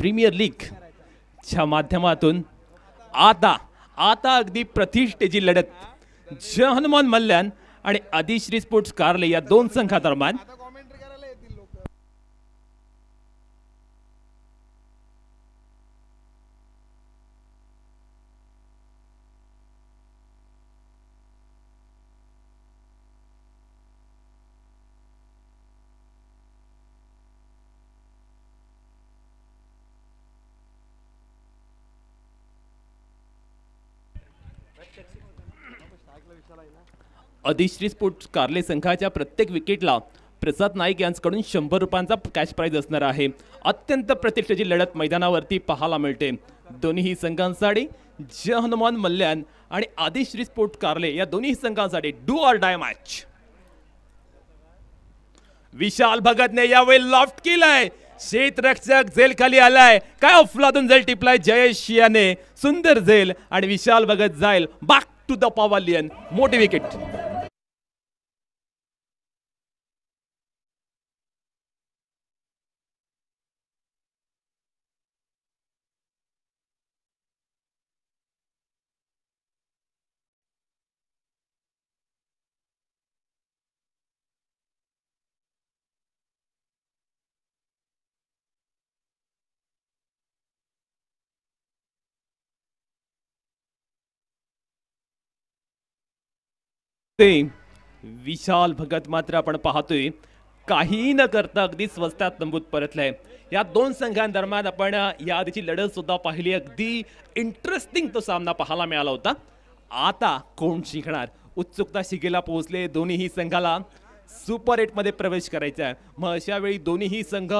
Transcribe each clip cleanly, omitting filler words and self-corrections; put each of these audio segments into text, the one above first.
Premier league च्या माध्यमातून आता आता अगदी प्रतिष्ठेची लढत जय हनुमान मल्ल्याण आणि आदिश्री स्पोर्ट्स कारले या दोन संघादरम्यान अधिश्री स्पोर्ट्स कारले संघाच्या प्रत्येक विकेटला प्रसाद नाईक यांच्याकडून 100 रुपयांचा कॅश प्राइज असणार आहे. अत्यंत प्रतिष्ठेची लढत मैदानावरती पाहायला मिळते. दोन्ही संघांसाठी जय हनुमान मल्ल्याण आणि आदिश्री स्पोर्ट्स कारले या दोन्ही संघांसाठी डू ऑर डाय मॅच. विशाल भगतने यावेळी लॉफ्ट केलाय. क्षेत्ररक्षक झेल खाली आलाय. काय अफलातून झेल टिपलाय जयेश याने. सुंदर झेल आणि विशाल भगत जाईल बॅक टू द पवेलियन. मोठी विकेट. विशाल भगत मात्र आपण पाहतोय काही न करता अगदी स्वस्तात तंबूत परतलाय. या दोन संघांदरम्यान आपण या आधीची लढत सुद्धा पाहिली. अगदी इंटरेस्टिंग तो सामना पाहायला मिळाला होता. आता कोण जिंकणार उत्सुकता शिगेला पोहोचले. दोन्ही संघाला सुपर 8 मध्ये प्रवेश करायचा आहे. मग अशा वेळी दोन्ही संघ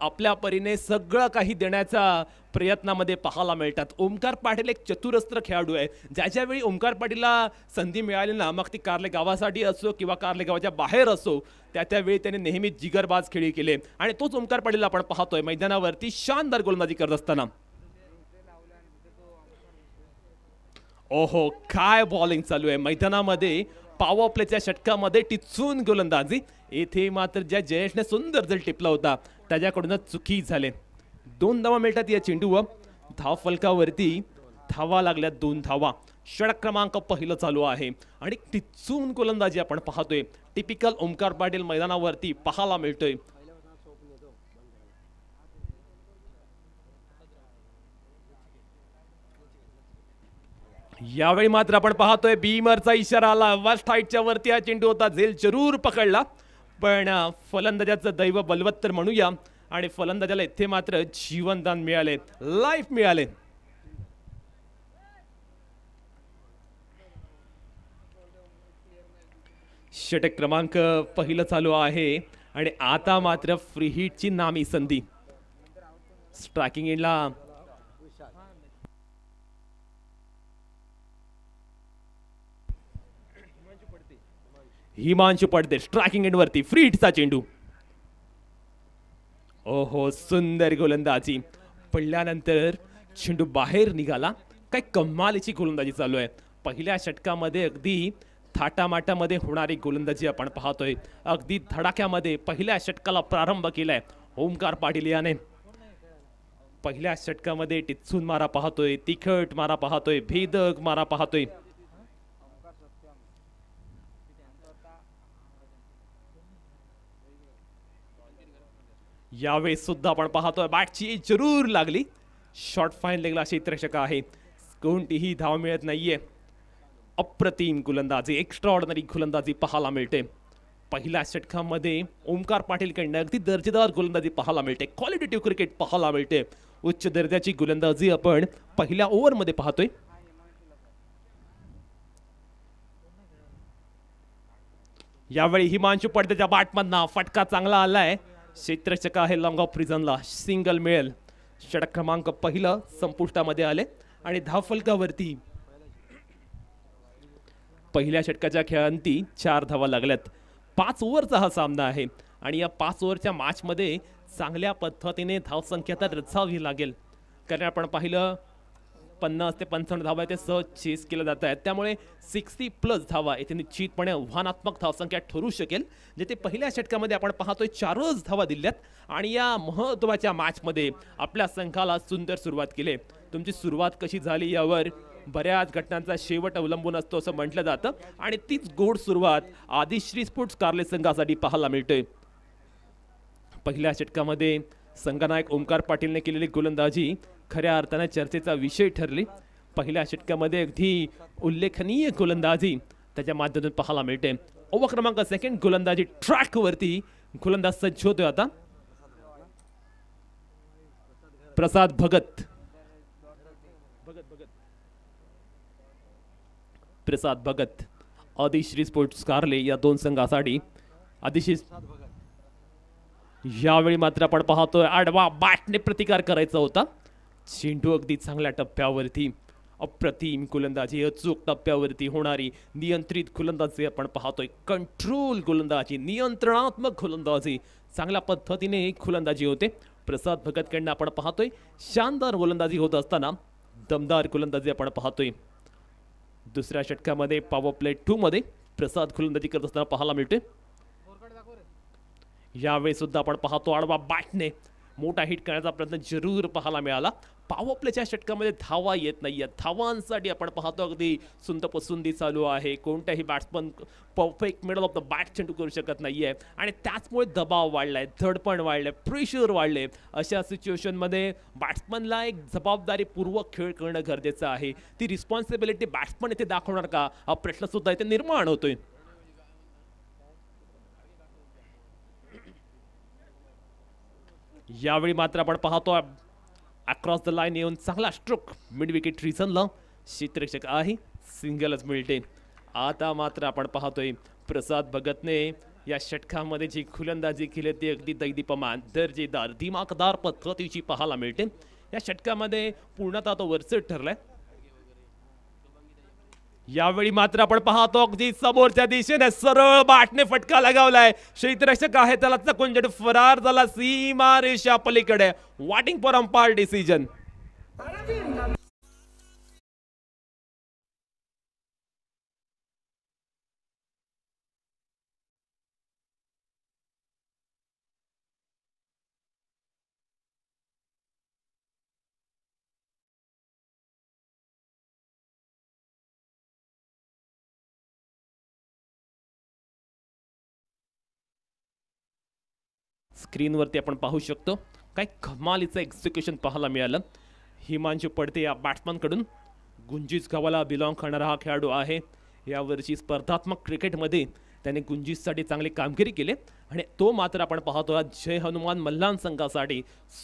आपल्या परीने सगळं काही देण्याच्या प्रयत्नामध्ये पाहायला मिळतात. ओमकार पाटील एक चतुरस्त्र खेळाडू आहे. ज्याच्या वेळी ओमकार पाटीलला संधी मिळाली ना मग ती कारले गावासाठी असो किंवा कारले गावाच्या बाहेर असो त्यावेळी त्याने नेहमीच जिगरबाज खेळी केले आणि तोच ओमकार पाटील आपण पाहतोय मैदानावरती शानदार गोलंदाजी करत असताना. ओहो काय बॉलिंग चालू आहे मैदानामध्ये. पॉवर प्लेच्या षटकामध्ये टिचून गोलंदाजी. येथे मात्र ज्या जयेशने सुंदर जल टिपला होता त्याच्याकडूनच चुकी झाले. 2 धावा मिळतात या चेंडूवर. धाव फलकावरती धावा लागल्या 2 धावा. षटक क्रमांक पहिलं चालू आहे आणि टिचून गोलंदाजी आपण पाहतोय. टिपिकल ओमकार पाटील मैदानावरती पाहायला मिळतोय. यावेळी मात्र आपण पाहतोय बीमरचा इशारा आला. वस्ट हाईटच्या वरती हा चेंडू होता. झेल जरूर पकडला पण फलंदाजाचं दैव बलवत्तर म्हणूया आणि फलंदाजाला इथे मात्र जीवनदान मिळाले. लाईफ मिळाले. षटक क्रमांक पहिलं चालू आहे आणि आता मात्र फ्री हिटची नामी संधी. स्ट्रायकिंग एंडला हिमांशू पडते. स्ट्रायकिंग एंड वरती फ्री हिटचा चेंडू. ओहो सुंदर गोलंदाजी. पडल्यानंतर चेंडू बाहेर निघाला. काय कमालीची गोलंदाजी चालू आहे. पहिल्या षटकामध्ये अगदी थाटामाटामध्ये होणारी गोलंदाजी आपण पाहतोय. अगदी धडाक्यामध्ये पहिल्या षटकाला प्रारंभ केलाय ओमकार पाटील याने. पहिल्या षटकामध्ये टिचून मारा पाहतोय. तिखट मारा पाहतोय. भेदक मारा पाहतोय. यावेळी सुद्धा आपण पाहतोय बॅटची जरूर लागली. शॉर्ट फाईन लेगला क्षेत्ररक्षक आहे. कोणतीही धाव मिळत नाहीये. अप्रतिम गोलंदाजी एक्स्ट्रा ऑर्डिनरी गोलंदाजी पाहायला मिळते. पहिल्या षटकामध्ये ओमकार पाटीलकडनं अगदी दर्जेदार गोलंदाजी पाहायला मिळते. क्वालिटेटिव्ह क्रिकेट पाहायला मिळते. उच्च दर्जाची गोलंदाजी आपण पहिल्या ओव्हरमध्ये पाहतोय. यावेळी हिमांशू पडद्याच्या बॅटमधनं फटका चांगला आलाय. क्षेत्ररक्षक आहे लॉंग ऑफ प्रिझनला. सिंगल मिळेल. षटक क्रमांक पहिलं संपुष्टामध्ये आले आणि धावफलकावरती पहिल्या षटकाच्या खेळांती 4 धावा लागल्यात. 5 ओव्हरचा हा सामना आहे आणि या 5 ओव्हरच्या मॅचमध्ये चांगल्या पद्धतीने धावसंख्या तर रचावी लागेल. कारण आपण पाहिलं 50 ते 55 धावा ते सहज चेस केल्या जात आहेत, त्यामुळे 60+ धावा इथे निश्चितपणे आव्हानात्मक धावसंख्या ठरू शकेल. जे ते पहिल्या षटकामध्ये आपण पाहतोय 4च धावा दिल्यात आणि या महत्त्वाच्या मॅचमध्ये आपल्या संघाला सुंदर सुरुवात केली. तुमची सुरुवात कशी झाली यावर बऱ्याच घटनांचा शेवट अवलंबून असतो असं म्हटलं जातं आणि तीच गोड सुरुवात आदिश्री स्पोर्ट्स कारले संघासाठी पाहायला मिळते. पहिल्या षटकामध्ये संघनायक ओमकार पाटीलने केलेली गोलंदाजी खऱ्या अर्थाने चर्चेचा विषय ठरली. पहिल्या षटकामध्ये अगदी उल्लेखनीय गोलंदाजी त्याच्या माध्यमातून पाहायला मिळते. ओव्हर क्रमांक सेकंड गोलंदाजी ट्रॅकवरती गोलंदाज सज्ज होतोय आता. प्रसाद भगत आदिश्री स्पोर्ट्स कारले या दोन संघासाठी. आदिश्री यावेळी मात्र आपण पाहतोय आडवा बॅटने प्रतिकार करायचा होता. चेंडू अगदी चांगल्या टप्प्यावरती, अप्रतिम गोलंदाजी, अचूक टप्प्यावरती होणारी नियंत्रित गोलंदाजी आपण पाहतोय. कंट्रोल गोलंदाजी, नियंत्रणात्मक गोलंदाजी, चांगल्या पद्धतीने गोलंदाजी होते. प्रसाद भगतकडनं आपण पाहतोय शानदार गोलंदाजी होत असताना दमदार गोलंदाजी आपण पाहतोय. दुसऱ्या षटकामध्ये पॉवर प्ले 2 मध्ये प्रसाद गोलंदाजी करत असताना पाहायला मिळते. यावेळी सुद्धा आपण पाहतो आडवा बॅटने मोठा हिट करण्याचा प्रयत्न जरूर पाहायला मिळाला. पॉवर प्लेच्या षटकामध्ये धावा येत नाहीये. धावांसाठी आपण पाहतो अगदी सुंदपसुंदी चालू आहे. कोणत्याही batsman perfect middle of the bat चेंडू करू शकत नाहीये आणि त्याचमुळे दबाव वाढलाय, धडपण वाढले, प्रेशर वाढले. अशा सिच्युएशनमध्ये बॅट्समनला एक जबाबदारीपूर्वक खेळ करणं गरजेचं आहे. ती रिस्पॉन्सिबिलिटी बॅट्समन इथे दाखवणार का, हा प्रश्न सुद्धा इथे निर्माण होतोय. यावेळी मात्र आपण पाहतो अक्रॉस द लाईन येऊन चांगला स्ट्रोक मिड विकेट रिझनला क्षेत्ररक्षक आहे, सिंगलच मिळते. आता मात्र आपण पाहतोय प्रसाद भगतने या षटकामध्ये जी गोलंदाजी केली ती अगदी दैदिप्यमान, दर्जेदार, दिमागदार पद्धतीची पाहायला मिळते. या षटकामध्ये पूर्णतः तो वरचढ ठरलाय. यावेळी मात्र आपण पाहतो अगदी समोरच्या दिशेने सरळ बॅटने फटका लगावलाय. क्षेत्ररक्षक आहे त्याला चकून चेंडू फरार झाला सीमा रेषा पलीकडे. वॉटिंग फॉर अंपायर डिसिजन. स्क्रीनवरती आपण पाहू शकतो काय कमालीचं एक्झिक्युशन पाहायला मिळालं. हिमांशू पडते या बॅट्समनकडून. गुंजीज गावाला बिलॉंग करणारा हा खेळाडू आहे. यावर्षी स्पर्धात्मक क्रिकेटमध्ये त्याने गुंजीजसाठी चांगली कामगिरी केली आणि तो मात्र आपण पाहतो जय हनुमान मल्हान संघासाठी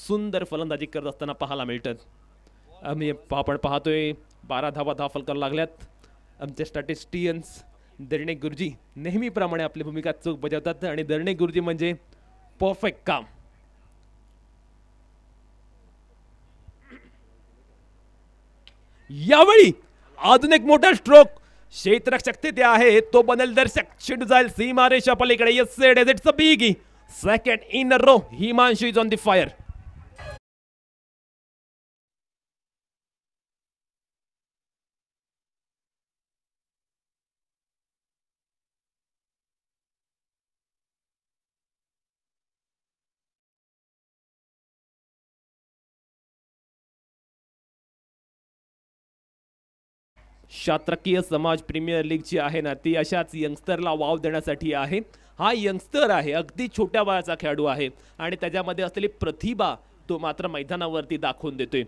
सुंदर फलंदाजी करत असताना पाहायला मिळतात. आपण पाहतोय 12 धावा फलकार लागल्यात. आमचे स्टॅटिस्टियन्स दर्णे गुरुजी नेहमीप्रमाणे आपली भूमिका चूक बजावतात आणि दर्णे गुरुजी म्हणजे परफेक्ट काम. यावेळी अजून एक मोठा स्ट्रोक क्षेत्ररक्षक तिथे आहे, तो बनेल दर्शक. चेंडू जाईल सीमारेषा पलीकडे. Yes said it's a big second in a row. Himanshu is on the fire. शात्रकीय समाज प्रीमियर लीग जी आहे ना ती अशाच यंगस्टरला वाव देण्यासाठी आहे. हा यंगस्टर आहे, अगदी छोट्या वयाचा खेळाडू आहे आणि त्याच्यामध्ये असलेली प्रतिभा तो मात्र मैदानावरती दाखवून देतोय.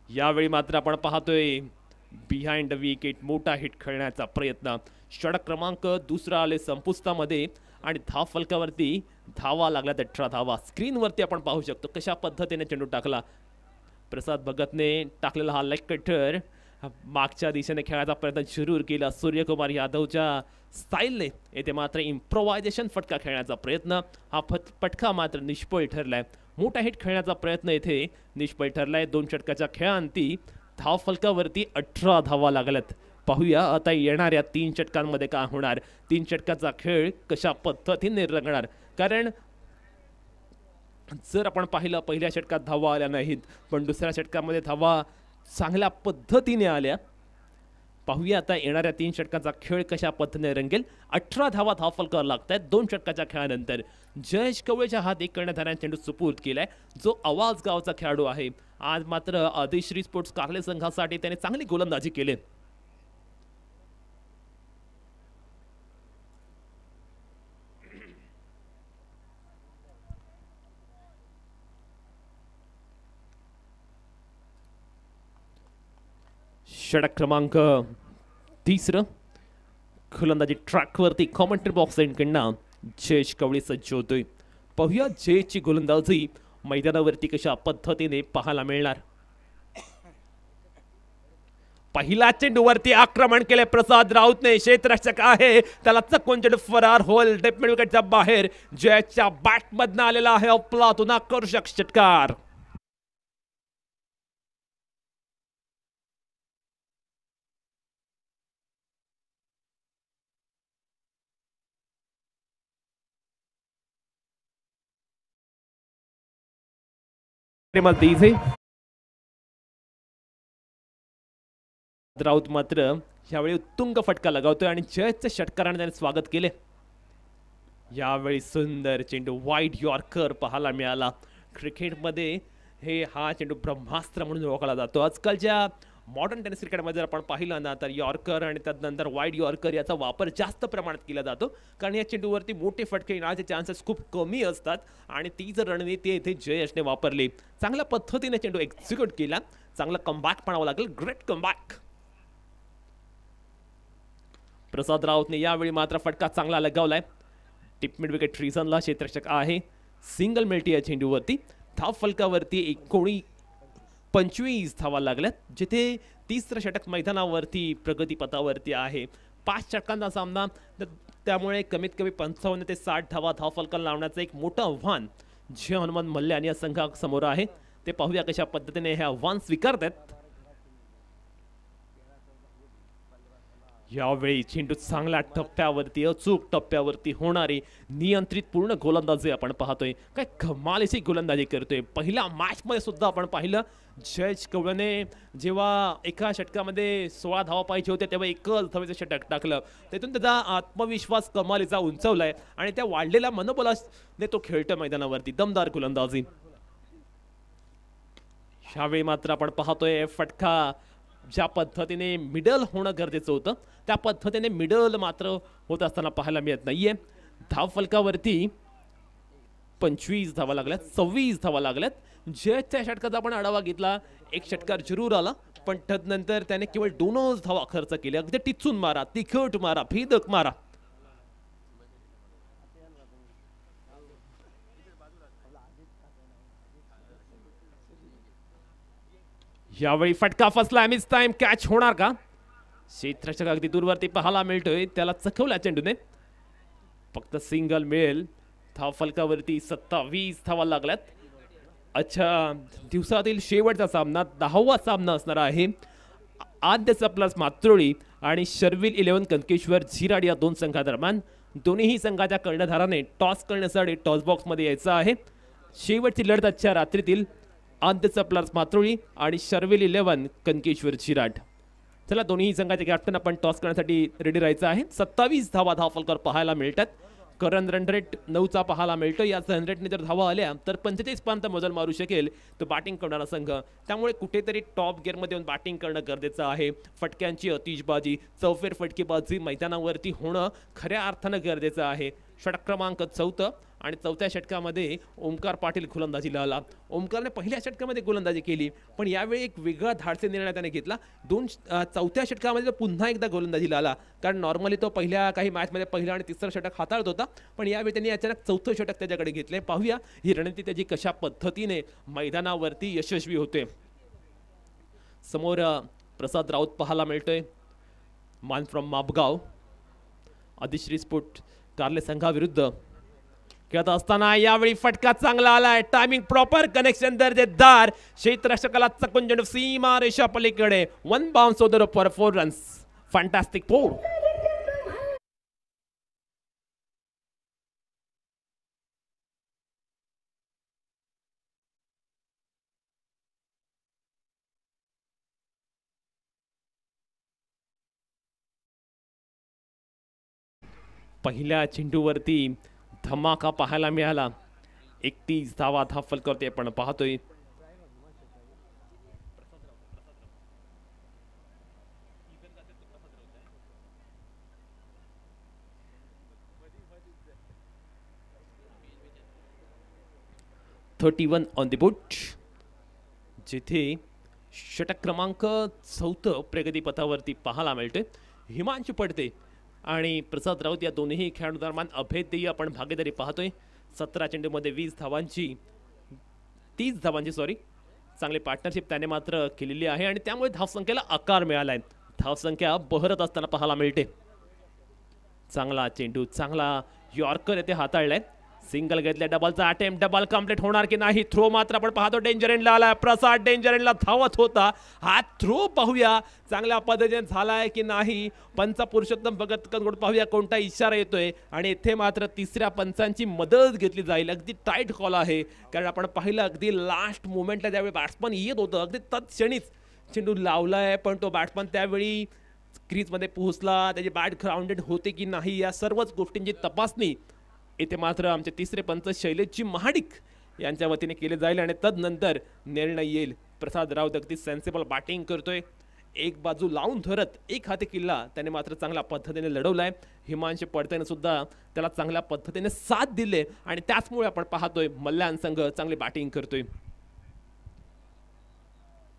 यावेळी मात्र आपण पाहतोय बिहाइंड द विकेट मोठा हिट खेळण्याचा प्रयत्न. षटक क्रमांक दुसरा आले संपुष्टामध्ये आणि धाव फलकावरती धावा लागल्या 18 धावा. स्क्रीनवरती आपण पाहू शकतो कशा पद्धतीने चेंडू टाकला. प्रसाद भगतने टाकलेला हा लेग कटर मागच्या दिशेने खेळायचा प्रयत्न जरूर केला. सूर्यकुमार यादवच्या स्टाईलने येथे मात्र इम्प्रोव्हायझेशन फटका खेळण्याचा प्रयत्न. हा फटका मात्र निष्फळ ठरलाय. मोठा हिट खेळण्याचा प्रयत्न येथे निष्फळ ठरलाय. 2 षटकाच्या खेळांती धाव फलकावरती 18 धावा लागल्यात. पाहूया आता येणाऱ्या 3 षटकांमध्ये काय होणार. 3 षटकाचा खेळ कशा पद्धतीने रंगणार, कारण जर आपण पाहिलं पहिल्या षटकात धावा आल्या नाहीत, पण दुसऱ्या षटकामध्ये धावा चांगल्या पद्धतीने आल्या. पाहूया आता येणाऱ्या 3 षटकांचा खेळ कशा पद्धतीने रंगेल. 18 धावा धावफलकावर लागत आहेत 2 षटकाच्या खेळानंतर. जयेश कवळेच्या हात एक करण्यात चेंडू सुपूर्द केलाय, जो आवाज गावचा खेळाडू आहे. आज मात्र आदिश्री स्पोर्ट्स कारले संघासाठी त्याने चांगली गोलंदाजी केली. षटक क्रमांक 3 गोलंदाजी ट्रॅकवरती कॉमेंट्री बॉक्स एंडकडनं जयेश कवळे सज्ज होतोय. पाहूया जयेशची गोलंदाजी मैदानावरती कशा पद्धतीने पाहायला मिळणार. पहिला चेंडूवरती आक्रमण केले प्रसाद राऊतने. क्षेत्ररक्षक आहे त्याला चकवून चेंडू फरार होल डेप मिड विकेटच्या बाहेर. जयेशच्या बॅटमधनं आलेला आहे अफलातून आकर्षक षटकार. राऊत मात्र यावेळी उत्तुंग फटका लगावतोय आणि जयेशच्या षटकाराने त्याने स्वागत केले. यावेळी सुंदर चेंडू वाईड यॉर्कर पाहायला मिळाला. क्रिकेटमध्ये हा चेंडू ब्रह्मास्त्र म्हणून ओळखला जातो. आजकालच्या मॉडर्न टेनिस क्रिकेटमध्ये जर आपण पाहिलं ना तर यॉर्कर आणि त्यानंतर वाईड यॉर्कर याचा वापर जास्त प्रमाणात केला जातो, कारण या चेंडूवरती मोठे फटके येण्याचे चान्सेस खूप कमी असतात. आणि ती जर रणनीती इथे जयेशने वापरली, चांगल्या पद्धतीने चेंडू एक्झिक्यूट केला. चांगला कमबॅक म्हणावं लागेल, ग्रेट कमबॅक. प्रसाद राऊतने यावेळी मात्र फटका चांगला लगावलाय. टिप मिड विकेट रिझनला क्षेत्ररक्षक आहे. सिंगल मिळते या चेंडूवरती. धाव फलकावरती 25 धावा लागल्यात, जिथे 30रं षटक मैदानावरती प्रगतीपथावरती आहे. 5 षटकांचा सामना, त्यामुळे कमीत कमी 55 ते 60 धावा धाव फलकाला लावण्याचं एक मोठं आव्हान जे हनुमान मल्ले आणि या संघासमोर आहे. ते पाहूया कशा पद्धतीने हे आव्हान स्वीकारतात. यावेळी चेंडू चांगल्या टप्प्यावरती, अचूक टप्प्यावरती होणारी नियंत्रित पूर्ण गोलंदाजी आपण पाहतोय. काय कमालीची गोलंदाजी करतोय. पहिल्या मॅचमध्ये सुद्धा आपण पाहिलं जयेश कवळेने जेव्हा एका षटकामध्ये 16 धावा पाहिजे होते तेव्हा एकच धावेचं षटक टाकलं. त्यातून त्याचा आत्मविश्वास कमालीचा उंचावलाय आणि त्या वाढलेल्या मनोबलाने तो खेळतोय मैदानावरती. दमदार गोलंदाजी. यावेळी मात्र आपण पाहतोय फटका ज्या पद्धतीने मिडल होणं गरजेचं होतं त्या पद्धतीने मिडल मात्र होत असताना पाहायला मिळत नाहीये. धाव फलकावरती 25 धावा लागल्यात, 26 धावा लागल्यात. जयेशच्या षटकाचा आपण आढावा घेतला, एक षटकार जरूर आला, पण त्यानंतर त्याने केवळ 2च धावा खर्च केल्या. अगदी टिचून मारा, तिखट मारा, भेदक मारा. यावेळी फटका फसला. मिस टाइम कॅच होणार का? क्षेत्ररक्षक अगदी दूरवरती पाहायला मिळतोय, त्याला चकवला चेंडूने. फक्त सिंगल मिळेल. धाव फलकावरती 27 धावा लागल्यात. अच्छा, दिवसातील शेवटचा सामना 10वा सामना असणार आहे. आद्य प्लस मात्रोळी आणि शर्विल 11 कनकेश्वर झिराड या 2 संघादरम्यान. दोन्ही संघाच्या कर्णधाराने टॉस करण्यासाठी टॉस बॉक्समध्ये यायचं आहे. शेवटची लढत आजच्या रात्रीतील आद्य प्लस मात्रोळी आणि शर्विल 11 कनकेश्वर झिराड. चला, दोन्ही संघाचे कॅप्टन आपण टॉस करण्यासाठी रेडी राहायचं आहे. 27 धावा धाव फलकावर पाहायला मिळतात. करंट रन रेट 9चा पाहायला मिळतो. याच रन रेटने जर धावा आल्या तर 45 पर्यंत मजल मारू शकेल तो बॅटिंग करणारा संघ. त्यामुळे कुठेतरी टॉप गिअरमध्ये येऊन बॅटिंग करणं गरजेचं आहे. फटक्यांची अतिशबाजी, चौफेर फटकेबाजी मैदानावरती होणं खऱ्या अर्थानं गरजेचं आहे. षटक क्रमांक 4 आणि 4थ्या षटकामध्ये ओमकार पाटील गोलंदाजीला आला. ओमकारने पहिल्या षटकामध्ये गोलंदाजी केली, पण यावेळी एक वेगळा धाडसी निर्णय त्याने घेतला. 4थ्या षटकामध्ये पुन्हा एकदा गोलंदाजीला आला, कारण नॉर्मली तो पहिल्या काही मॅचमध्ये पहिलं आणि 3रं षटक हाताळत होता, पण यावेळी त्यांनी अचानक 4थं षटक त्याच्याकडे घेतले. पाहूया ही रणनीती त्याची कशा पद्धतीने मैदानावरती यशस्वी होते. समोर प्रसाद राऊत पाहायला मिळतोय, मान फ्रॉम मापगाव. आदिश्री स्पोर्ट कारले संघाविरुद्ध खेळत असताना यावेळी फटका चांगला आलाय. टायमिंग प्रॉपर, कनेक्शन दर्जेदार. क्षेत्ररक्षकाला चकून चेंडू सीमा रेषा पलीकडे. 1 bounce over for 4 runs. Fantastic 4. पहिल्या चेंडूवरती धमाका पाहायला मिळाला. 31 धावा फलकावरती आपण पाहतोय. (31 ऑन द बुट), जिथे षटक क्रमांक 4 प्रगतीपथावरती पाहायला मिळते. हिमांशू पडते आणि प्रसाद राऊत या दोन्ही खेळाडूंदरम्यान अभेद्य आपण भागीदारी पाहतोय. 17 चेंडूमध्ये 30 धावांची चांगली पार्टनरशिप त्याने मात्र केलेली आहे आणि त्यामुळे धावसंख्येला आकार मिळालाय. धावसंख्या बहरत असताना पाहायला मिळते. चांगला चेंडू, चांगला यॉर्कर येथे हाताळलाय. सिंगल घेतले, डबलचा अटेम्प्ट, डबल कंप्लीट होणार की नाही. थ्रो मात्र आपण पाहतो डेंजर एंडला आलाय. प्रसाद डेंजर एंडला धावत होता. हा थ्रो पाहूया चांगल्या पद्धतीने झालाय की नाही. पंच पुरुषोत्तम भगतकडून पाहूया कोणता इशारा येतोय आणि इथे मात्र तिसऱ्या पंचांची मदत घेतली जाईल. अगदी टाईट कॉल आहे, कारण आपण पाहिलं अगदी लास्ट मोमेंटला ज्यावेळी बॅट्समन येत होतं अगदी तत्क्षणीच चेंडू लावलाय, पण तो बॅट्समन त्यावेळी क्रीजमध्ये पोहोचला, त्याची बॅट ग्राउंडेड होते की नाही या सर्वच गोष्टींची तपासणी इथे मात्र आमचे तिसरे पंच शैलेशजी महाडिक यांच्या वतीने केले जाईल आणि तदनंतर निर्णय येईल. प्रसाद राऊत अगदी सेन्सिबल बॅटिंग करतोय. एक बाजू लावून धरत एक हाती किल्ला त्याने मात्र चांगल्या पद्धतीने लढवलाय. हिमांशू पडतेने सुद्धा त्याला चांगल्या पद्धतीने साथ दिले आणि त्याचमुळे आपण पाहतोय मल्ल्याण संघ चांगली बॅटिंग करतोय.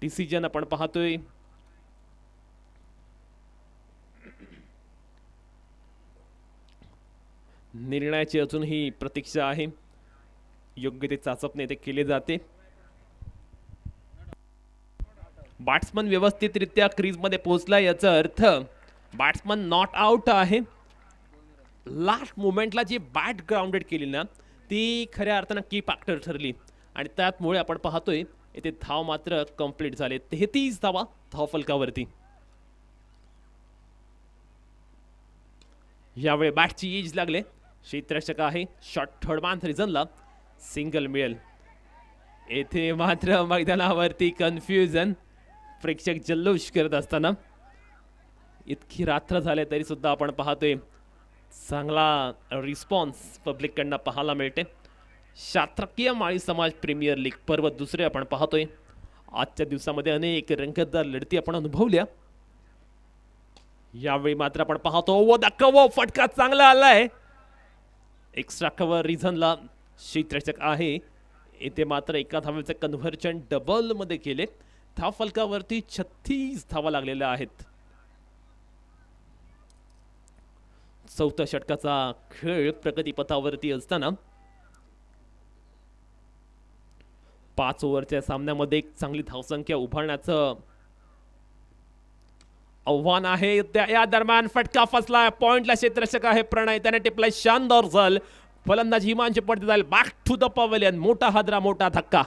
डिसिजन आपण पाहतोय निर्णयाची अजूनही प्रतीक्षा आहे. योग्य ते चाचपणे ते केले जाते. बॅट्समन व्यवस्थितरित्या क्रीजमध्ये पोहोचला याचा अर्थ बॅट्समन नॉट आउट आहे. लास्ट मोमेंटला जी बॅट ग्राउंडेड केली ना ती खऱ्या अर्थानं की फॅक्टर ठरली आणि त्यामुळे आपण पाहतोय इथे धाव मात्र कंप्लीट झाले. 33 धावा धावफलकावरती. यावेळी बॅटची एज लागले. क्षेत्ररक्षक आहे. शॉट थर्ड मॅन रिझनला सिंगल मिळेल. येथे मात्र मैदानावरती कन्फ्युजन, प्रेक्षक जल्लोष करत असताना. इतकी रात्र झाले तरी सुद्धा आपण पाहतोय चांगला रिस्पॉन्स पब्लिककडनं पाहायला मिळते. शास्त्रकीय माळी समाज प्रीमियर लीग पर्व दुसरे आपण पाहतोय. आजच्या दिवसामध्ये अनेक रंगतदार लढती आपण अनुभवल्या. यावेळी मात्र आपण पाहतो वो कव्हर फटका चांगला आलाय. एक्स्ट्रा कव्हर रिझनला क्षेत्ररक्षक आहे. इथे मात्र एका धावेचे कन्व्हर्जन डबल मध्ये केले. धाव फलकावरती 36 धावा लागलेल्या आहेत. चौथ्या षटकाचा खेळ प्रगतीपथावरती असताना 5 ओव्हरच्या सामन्यामध्ये एक चांगली धावसंख्या उभारण्याचं आव्हान आहे. या दरम्यान फटका फसला. पॉइंटला क्षेत्ररक्षक आहे प्रणय, त्याने टिपलाय शानदार झल. फलंदाज हिमांशू पडते जाईल बॅक टू द पवेलियन. मोठा हादरा, मोठा धक्का.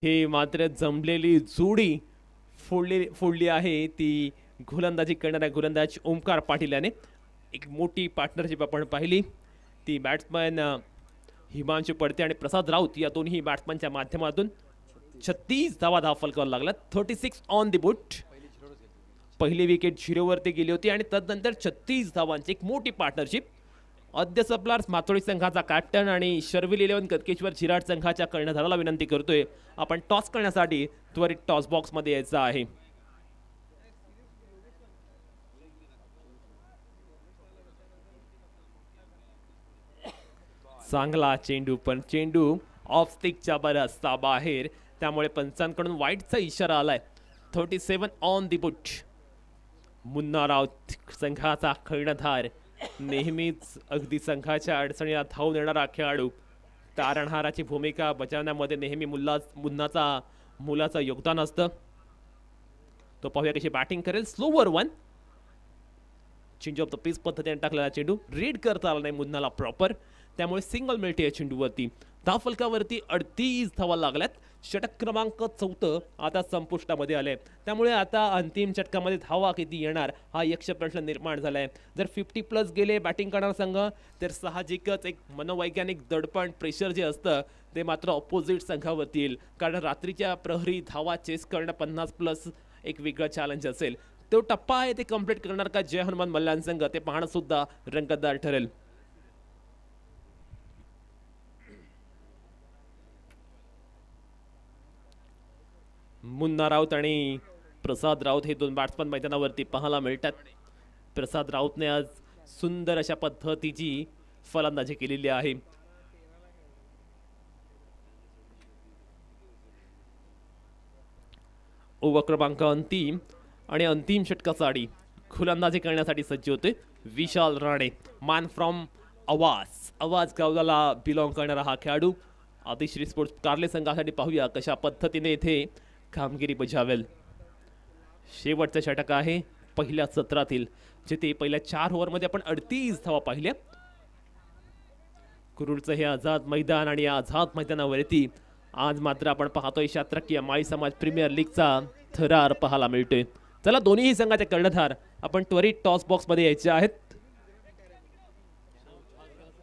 हे मात्र जमलेली जोडी फोडली आहे ती गोलंदाजी करणाऱ्या गोलंदाज ओमकार पाटील याने. एक मोठी पार्टनरशिप आपण पाहिली. ती बॅट्समॅन हिमांशू पडते आणि प्रसाद राऊत या दोन्ही बॅट्समॅनच्या माध्यमातून 36 धावा धावफलकावर लागला. 36 ऑन द बुट. पहिली विकेट 0 वरती गेली होती आणि तदनंतर 36 धावांची एक मोठी पार्टनरशिप. अद्य सप्लार्स मातोळी संघाचा कॅप्टन आणि शर्विल 11 कतकेश्वर झिराट संघाच्या कर्णधाराला विनंती करतोय आपण टॉस करण्यासाठी त्वरित टॉस बॉक्स मध्ये यायचं आहे. चांगला चेंडू, पण चेंडू ऑफ स्टिकच्या बराचसा बाहेर, त्यामुळे पंचांकडून वाईटचा इशारा आलाय. 37 on the boot. Munna Raut संघाचा कर्णधार, नेहमीच अगदी संघाच्या अडचणीला धाव देणारा खेळाडू. तारणहाराची भूमिका बजावण्यामध्ये नेहमी मुन्नाचा मुलाचं योगदान असतं. तो पाहूया कशी बॅटिंग करेल. Slower one. Change of the pace पद्धतीने टाकलेला चेंडू रीड करता आला नाही मुन्नाला प्रॉपर, त्यामुळे सिंगल मिळते या चेंडूवरती. धावफलकावरती 38 धावा लागल्यात. षटक क्रमांक 4 आता संपुष्टामध्ये आले, त्यामुळे आता अंतिम षटकामध्ये धावा किती येणार हा यक्ष प्रश्न निर्माण झालाय. जर 50+ गेले बॅटिंग करणारा संघ तर साहजिकच एक मनोवैज्ञानिक दडपण प्रेशर जे असतं ते मात्र ऑपोजिट संघावरती येईल, कारण रात्रीच्या प्रहरी धावा चेस करणं 50+ एक वेगळं चॅलेंज असेल. तो टप्पा आहे ते कंप्लीट करणार का जय हनुमान मल्लान संघ ते पाहणं सुद्धा रंगतदार ठरेल. मुन्ना राऊत आणि प्रसाद राऊत हे दोन बॅट्समन मैदानावरती पाहायला मिळतात. प्रसाद राऊतने आज सुंदर अशा पद्धतीची फलंदाजी केलेली आहे. ओव्हर क्रमांक अंतिम आणि अंतिम षटकाचा आडी गोलंदाजी करण्यासाठी सज्ज होते विशाल राणे, मॅन फ्रॉम आवाज गावाला बिलॉंग करणारा हा खेळाडू आदिश्री स्पोर्ट्स कारले संघासाठी पाहूया कशा पद्धतीने इथे कामगिरी बजावेल. शेवटचं षटक आहे पहिल्या सत्रातील, जिथे पहिल्या 4 ओव्हरमध्ये आपण 38 धावा पाहिल्या. कुरुडचं हे आझाद मैदान आणि या आझाद मैदानावरती आज मात्र आपण पाहतोय 76 माळी समाज प्रीमियर लीगचा थरार पाहायला मिळतोय. चला दोन्ही संघाचे कर्णधार आपण त्वरित टॉस बॉक्स मध्ये यायचे आहेत.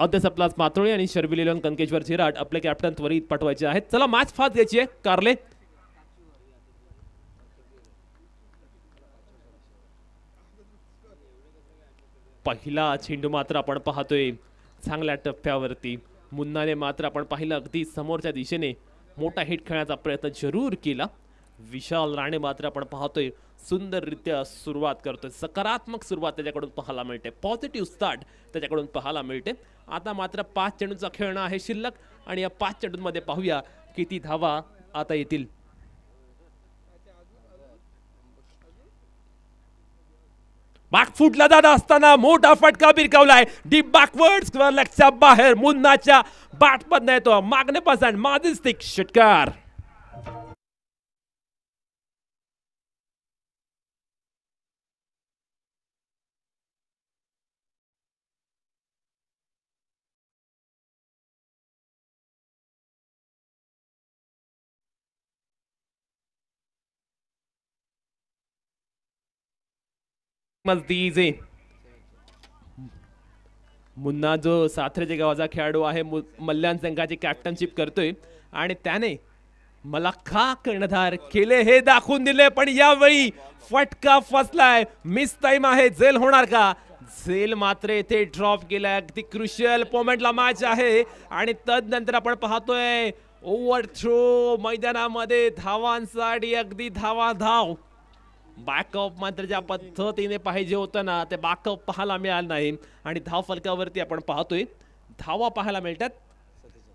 अद्यसप्लास मातोळे आणि शर्विलीलन कनकेश्वर झिराट आपले कॅप्टन त्वरित पाठवायचे आहेत. चला मॅच फास्ट घ्यायची आहे. कारले पहिला चेंडू मात्र आपण पाहतोय चांगल्या टप्प्यावरती. मुन्नाने मात्र आपण पाहिलं अगदी समोरच्या दिशेने मोठा हिट खेळण्याचा प्रयत्न जरूर केला. विशाल राणे मात्र आपण पाहतोय सुंदररित्या सुरुवात करतोय, सकारात्मक सुरुवात त्याच्याकडून पाहायला मिळते, पॉझिटिव्ह स्टार्ट त्याच्याकडून पाहायला मिळते. आता मात्र 5 चेंडूचा खेळणं आहे शिल्लक आणि या 5 चेंडूंमध्ये पाहूया किती धावा आता येतील. बॅकफुटला जात असताना मोठा फटका भिरकावलाय डीप बॅकवर्ड स्क्वेअर लेगच्या बाहेर. मुन्नाच्या बॅटमधनं येतो मॅग्निफिसंट मॅजेस्टिक षटकार. मस्तीजे मुन्ना जो साथरेच्या गावाचा खेळाडू आहे मल्ल्याण संघाची कॅप्टनशिप करतोय आणि त्याने मला का कर्णधार केले हे दाखवून दिले. पण यावेळी फटका फसलाय, मिस टाइम आहे, झेल होणार का? झेल मात्र इथे ड्रॉप केलाय. अगदी क्रुशियल मोमेंटला मॅच आहे आणि तदनंतर आपण पाहतोय ओव्हर थ्रो मैदानामध्ये धावांसाठी अगदी धाव. बॅकअप मात्र ज्या पद्धतीने पाहिजे होतं ना ते बॅकअप पाहायला मिळालं नाही आणि धाव फलकावरती आपण पाहतोय धावा पाहायला मिळतात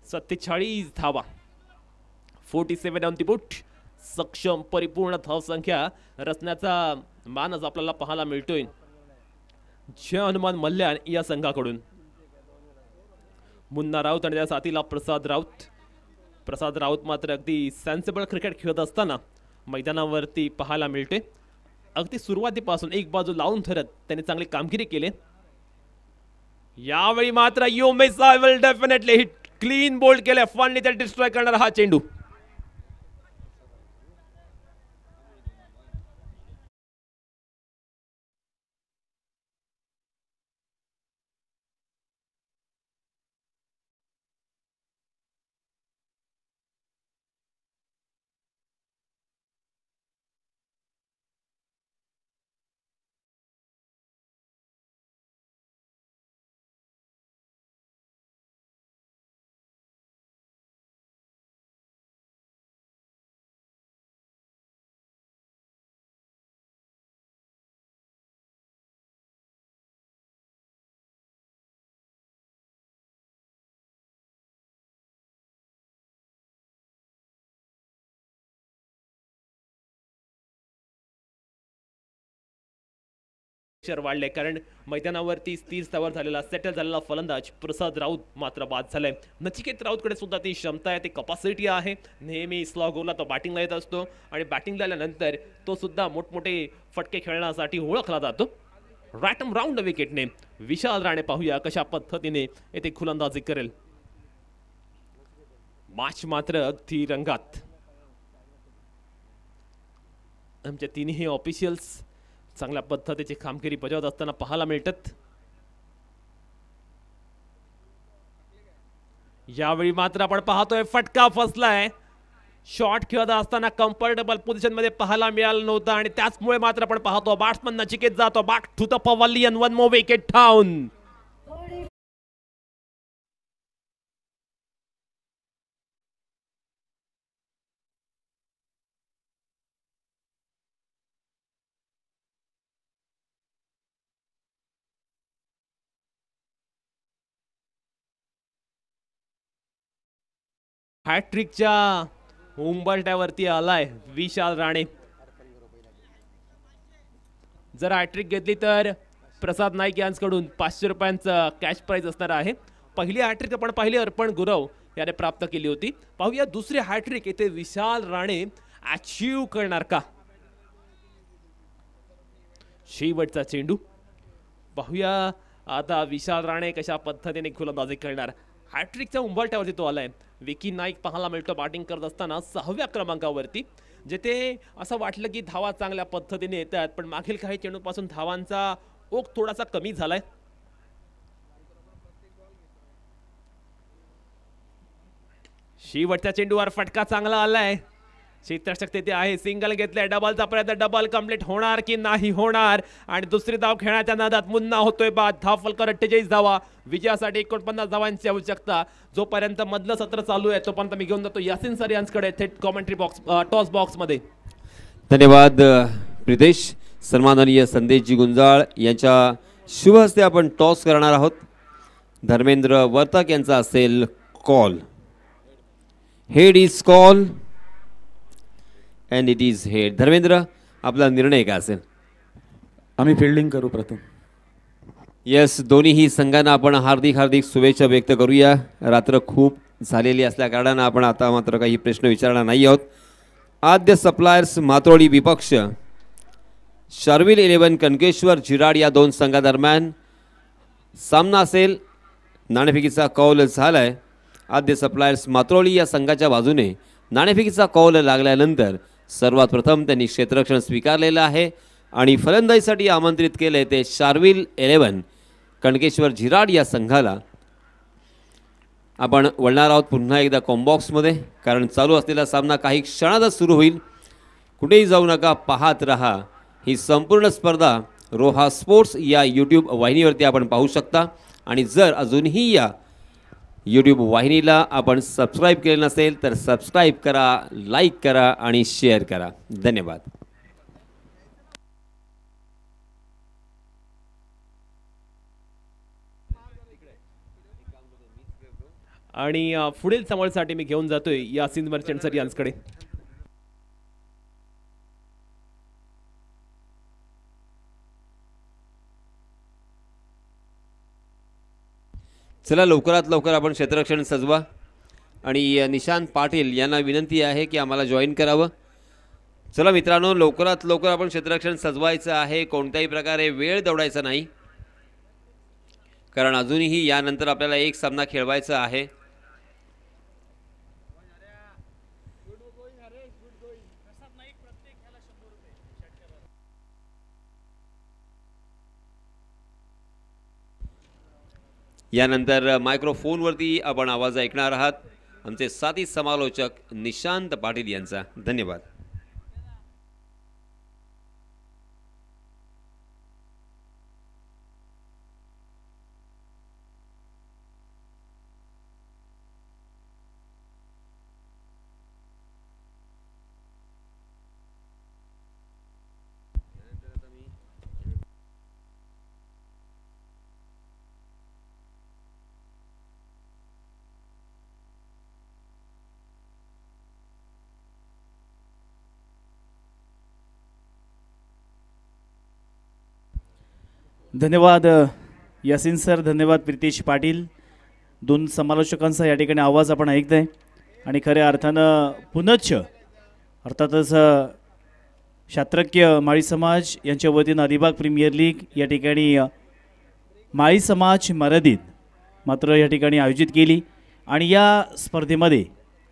47 धावा. 47 ऑन दी बुट. सक्षम परिपूर्ण धावसंख्या रचण्याचा मानस आपल्याला पाहायला मिळतोय जय हनुमान मल्ल्याण या संघाकडून. मुन्ना राऊत आणि त्या साथीला प्रसाद राऊत मात्र अगदी सेन्सिबल क्रिकेट खेळत असताना मैदानावरती पाहायला मिळते. अगदी सुरुवातीपासून एक बाजू लावून धरत त्यांनी चांगली कामगिरी केली. यावेळी मात्र you miss I will definitely hit clean bowled केले. फनली ते डिस्ट्रॉय करणारा हा चेंडू. वाढले कारण मैदानावरती स्थिर स्थावर झालेला सेटल झालेला फलंदाज प्रसाद राऊत मात्र बाद झालाय. नचिकेत राऊतकडे सुद्धा ती क्षमता आहे, ती कपॅसिटी आहे. नेहमी स्लॉगोला तो बॅटिंगला येत असतो आणि बॅटिंगला आल्यानंतर तो सुद्धा मोठमोठे फटके खेळण्यासाठी ओळखला जातो. रॅटम राऊंड विकेटने विशाल राणे पाहूया कशा पद्धतीने येथे गोलंदाजी करेल. मॅच मात्र अगदी रंगात. आमच्या तिन्ही ऑफिशियल्स चांगल्या पद्धतीची कामगिरी बजावत असताना पाहायला मिळतात. यावेळी मात्र आपण पाहतोय फटका फसलाय. शॉट खेळत असताना कम्फर्टेबल पोझिशन मध्ये पाहायला मिळालं नव्हतं आणि त्याचमुळे मात्र आपण पाहतो बॅट्समन नचिकेत जातो back to the pavilion. One more wicket down. हॅट्रिकच्या उंबरठ्यावरती आलाय विशाल राणे. जर हॅट्रिक घेतली तर प्रसाद नाईक यांच्याकडून 500 रुपयांचं कॅश प्राइज असणार आहे. पहिली हॅट्रिक आपण पाहिली अर्पण गुरव याने प्राप्त केली होती. पाहूया दुसरी हॅट्रिक येथे विशाल राणे अचीव करणार का. शेवटचा चेंडू पाहूया आता विशाल राणे कशा पद्धतीने गोलंदाजी करणार. हॅट्रिकच्या उंबरठ्यावरती तो आलाय. विकी नाईक पाहायला मिळतो बॅटिंग करत असताना 6व्या क्रमांकावरती. जिथे असं वाटलं की धावा चांगल्या पद्धतीने येतात पण मागील काही चेंडूपासून धावांचा ओघ थोडासा कमी झालाय. शेवटच्या चेंडूवर फटका चांगला आलाय. क्षेत्ररक्षक तेथे आहे. सिंगल घेतलंय. डबलचा प्रयत्न. डबल कंप्लीट होणार की नाही होणार आणि दुसरी धाव खेळण्याच्या नादात मुन्ना होतोय बाद. धाव फलक 48 धावा. विजयासाठी 49 धावांची आवश्यकता. जोपर्यंत मधलं सत्र चालू आहे तोपर्यंत मी घेऊन जातो यासिन सर यांच्याकडे थेट कॉमेंट्री बॉक्स टॉस बॉक्स मध्ये. धन्यवाद प्रितेश. सन्माननीय संदेशजी गुंजाळ यांच्या शुभ हस्ते आपण टॉस करणार आहोत. धर्मेंद्र वर्तक यांचा असेल call. Head is call and it is head. Dharmendra आपला निर्णय काय असेल. आम्ही फिल्डिंग करू प्रथम. येस दोन्हीही संघांना आपण हार्दिक हार्दिक शुभेच्छा व्यक्त करूया. रात्र खूप झालेली असल्या कारणानं आपण आता मात्र काही प्रश्न विचारणार नाही आहोत. आद्य सप्लायर्स मातोळी विपक्ष शार्विल 11 कणकेश्वर झिराड या दोन संघादरम्यान सामना असेल. नाणेफेकीचा कौल झालाय. आद्य सप्लायर्स मातोळी या संघाच्या बाजूने नाणेफेकीचा कौल लागल्यानंतर सर्वात प्रथम त्यांनी क्षेत्ररक्षण स्वीकारलेलं आहे आणि फलंदाजीसाठी आमंत्रित केले ते शार्विल 11 कणकेश्वर झिराड या संघाला. आपण वळणार आहोत पुन्हा एकदा कॉम्बॉक्समध्ये कारण चालू असलेला सामना काही क्षणातच सुरू होईल. कुठेही जाऊ नका, पाहत रहा. ही संपूर्ण स्पर्धा रोहा स्पोर्ट्स या यूट्यूब वाहिनीवरती आपण पाहू शकता आणि जर अजूनही या यूट्यूब वाहिनीला आपण सबस्क्राईब केले नसेल तर सबस्क्राईब करा, लाईक करा आणि शेअर करा. धन्यवाद. आणि पुढील समोरसाठी मी घेऊन जातोय यासिन मर्चंट सर यांच्याकडे. चला लवकरात लवकर आपण क्षेत्ररक्षण सजवा आणि निशांत पाटील यांना विनंती आहे की आम्हाला जॉईन करावं. चला मित्रांनो लवकरात लवकर आपण क्षेत्ररक्षण सजवायचं आहे. कोणत्याही प्रकारे वेळ दौडायचा नाही कारण अजूनही यानंतर आपल्याला एक सामना खेळवायचा आहे. यानंतर मायक्रोफोनवरती आपण आवाज ऐकणार आहात आमचे साथी समालोचक निशांत पाटील यांचा. धन्यवाद. धन्यवाद यासिन सर. धन्यवाद प्रितेश पाटील. दोन समालोचकांचा या ठिकाणी आवाज आपण ऐकताय आणि खऱ्या अर्थानं पुनच्च अर्थातच शात्रक्य माळी समाज यांच्या वतीनं अलिबाग प्रीमियर लीग या ठिकाणी माळी समाज मर्यादित मात्र या ठिकाणी आयोजित केली आणि या स्पर्धेमध्ये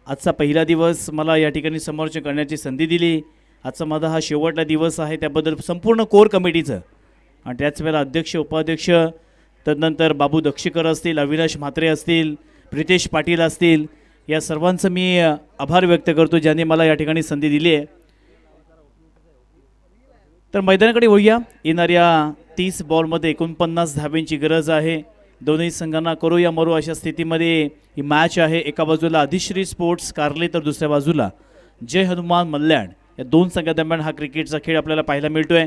आजचा पहिला दिवस मला या ठिकाणी समालोचन करण्याची संधी दिली आजचा माझा हा शेवटला दिवस आहे, त्याबद्दल संपूर्ण कोर कमिटीचं आणि त्याच वेळेला अध्यक्ष उपाध्यक्ष तदनंतर बाबू दक्षिकर असतील, अविनाश म्हात्रे असतील, प्रितेश पाटील असतील, या सर्वांचं मी आभार व्यक्त करतो ज्यांनी मला या ठिकाणी संधी दिली आहे. तर मैदानाकडे वळूया. येणाऱ्या 30 बॉलमध्ये 49 धाब्यांची गरज आहे. दोन्ही संघांना करो या मरो अशा स्थितीमध्ये ही मॅच आहे. एका बाजूला अधिश्री स्पोर्ट्स कारले तर दुसऱ्या बाजूला जय हनुमान मल्याण. या दोन संघादरम्यान हा क्रिकेटचा खेळ आपल्याला पाहायला मिळतोय.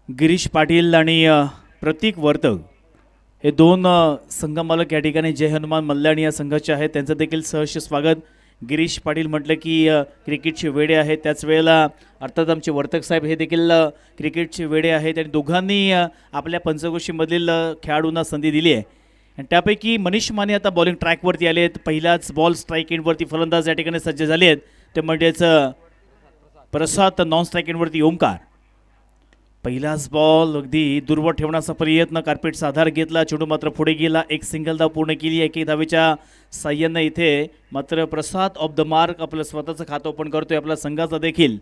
गिरीश पाटील आणि प्रतीक वर्तक हे दोन संघमालक या ठिकाणी जय हनुमान मल्याण या संघाचे आहेत. त्यांचं देखील सहर्ष स्वागत. गिरीश पाटील म्हटलं की क्रिकेटचे वेडे आहेत, त्याच वेळेला अर्थात आमचे वर्तक साहेब हे देखील क्रिकेटचे वेडे आहेत आणि दोघांनी आपल्या पंचक्रोशीमधील खेळाडूंना संधी दिली आहे. आणि त्यापैकी मनीष माने आता बॉलिंग ट्रॅकवरती आले आहेत. पहिलाच बॉल स्ट्राईक एंडवरती फलंदाज या ठिकाणी सज्ज झाले आहेत. ते म्हणजेच प्रसाद नॉन स्ट्राईक एंडवरती ओमकार. पहिलाच बॉल अगदी दुर्बळ ठेवण्याचा प्रयत्न, कार्पेटचा आधार घेतला, चेंडू मात्र पुढे गेला. एक सिंगल धाव पूर्ण केली. एक धावेच्या साह्यानं इथे मात्र प्रसाद ऑफ द मार्क आपलं स्वतःचं खातं ओपन करतोय आपल्या संघाचा देखील.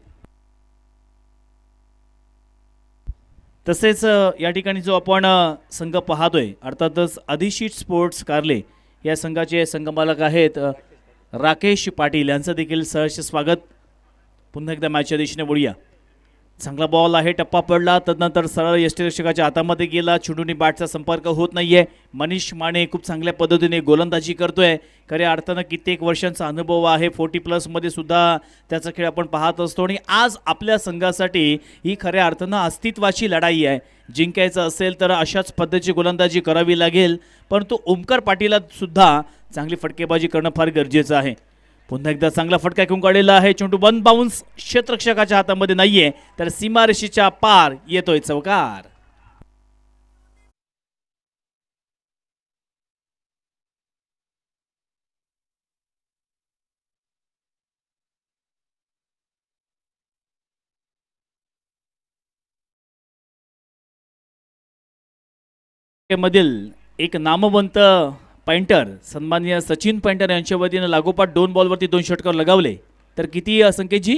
तसेच या ठिकाणी जो आपण संघ पाहतोय अर्थातच अधिशीट स्पोर्ट्स कारले या संघाचे संघमालक आहेत राकेश पाटील, यांचं देखील सहर्ष स्वागत. पुन्हा एकदा मॅचच्या दिशेने वळूया. चांगला बॉल आहे, टप्पा पडला, तदनंतर सरळ यष्टिरक्षकाच्या हातामध्ये गेला. चेंडूनी बॅटचा संपर्क होत नाहीये. मनीष माने खूप चांगल्या पद्धतीने गोलंदाजी करतोय. खऱ्या अर्थानं कित्येक वर्षांचा अनुभव आहे. 40+ मध्ये सुद्धा त्याचा खेळ आपण पाहत असतो आणि आज आपल्या संघासाठी ही खऱ्या अर्थानं अस्तित्वाची लढाई आहे. जिंकायचं असेल तर अशाच पद्धतीची गोलंदाजी करावी लागेल, परंतु ओमकार पाटीलला सुद्धा चांगली फटकेबाजी करणं फार गरजेचं आहे. पुन्हा एकदा चांगला फटका घेऊन काढलेला आहे. चेंडू वन बाउन्स क्षेत्ररक्षकाच्या हातामध्ये नाहीये, तर सीमारेषेच्या पार येतोय चौकार. मधील एक नामवंत पॉइंटर सन्माननीय सचिन पॉइंटर यांच्या वतीनं लागोपाठ 2 बॉलवरती 2 षटकार लगावले. तर किती संख्येची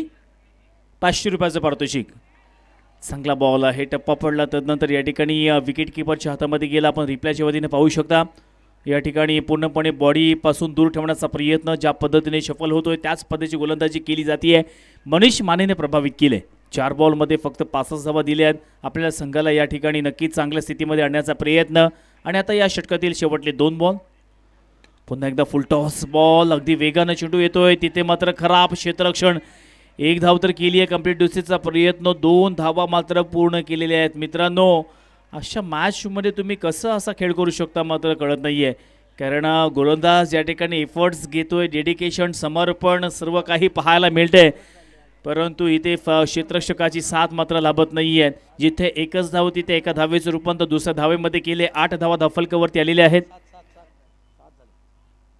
500 रुपयाचं पारितोषिक. चांगला बॉल आहे, टप्पा पडला, तदनंतर या ठिकाणी विकेट किपरच्या हातामध्ये गेला. आपण रिप्लायच्या वतीने पाहू शकता या ठिकाणी पूर्णपणे बॉडीपासून दूर ठेवण्याचा प्रयत्न ज्या पद्धतीने सफल होतोय त्याच पद्धतीची गोलंदाजी केली जाते. मनीष मानेने प्रभावित केले. 4 बॉलमध्ये फक्त 5 धावा दिल्या आहेत. आपल्याला संघाला या ठिकाणी नक्कीच चांगल्या स्थितीमध्ये आणण्याचा प्रयत्न. आणि आता या षटकातील शेवटले 2 बॉल. पुन्हा एकदा फुल टॉस बॉल, अगदी वेगानं चेंडू येतोय, तिथे मात्र खराब क्षेत्ररक्षण. 1 धाव तर केली आहे, कंप्लीट डिस्टन्सचा प्रयत्न, 2 धावा मात्र पूर्ण केलेल्या आहेत. मित्रांनो, अशा मॅचमध्ये तुम्ही कसं असा खेळ करू शकता मात्र कळत नाहीये. कारण गोलंदाज या ठिकाणी एफर्ट्स घेतोय, डेडिकेशन, समर्पण सर्व काही पाहायला मिळते, परंतु इथे क्षेत्ररक्षकाची साथ मात्र लाभत नाहीये. जिथे एकच धाव तिथे एका धावेचं रूपांतर दुसऱ्या धावेमध्ये केले. 8 धावा धावफलकावरती आलेल्या आहेत.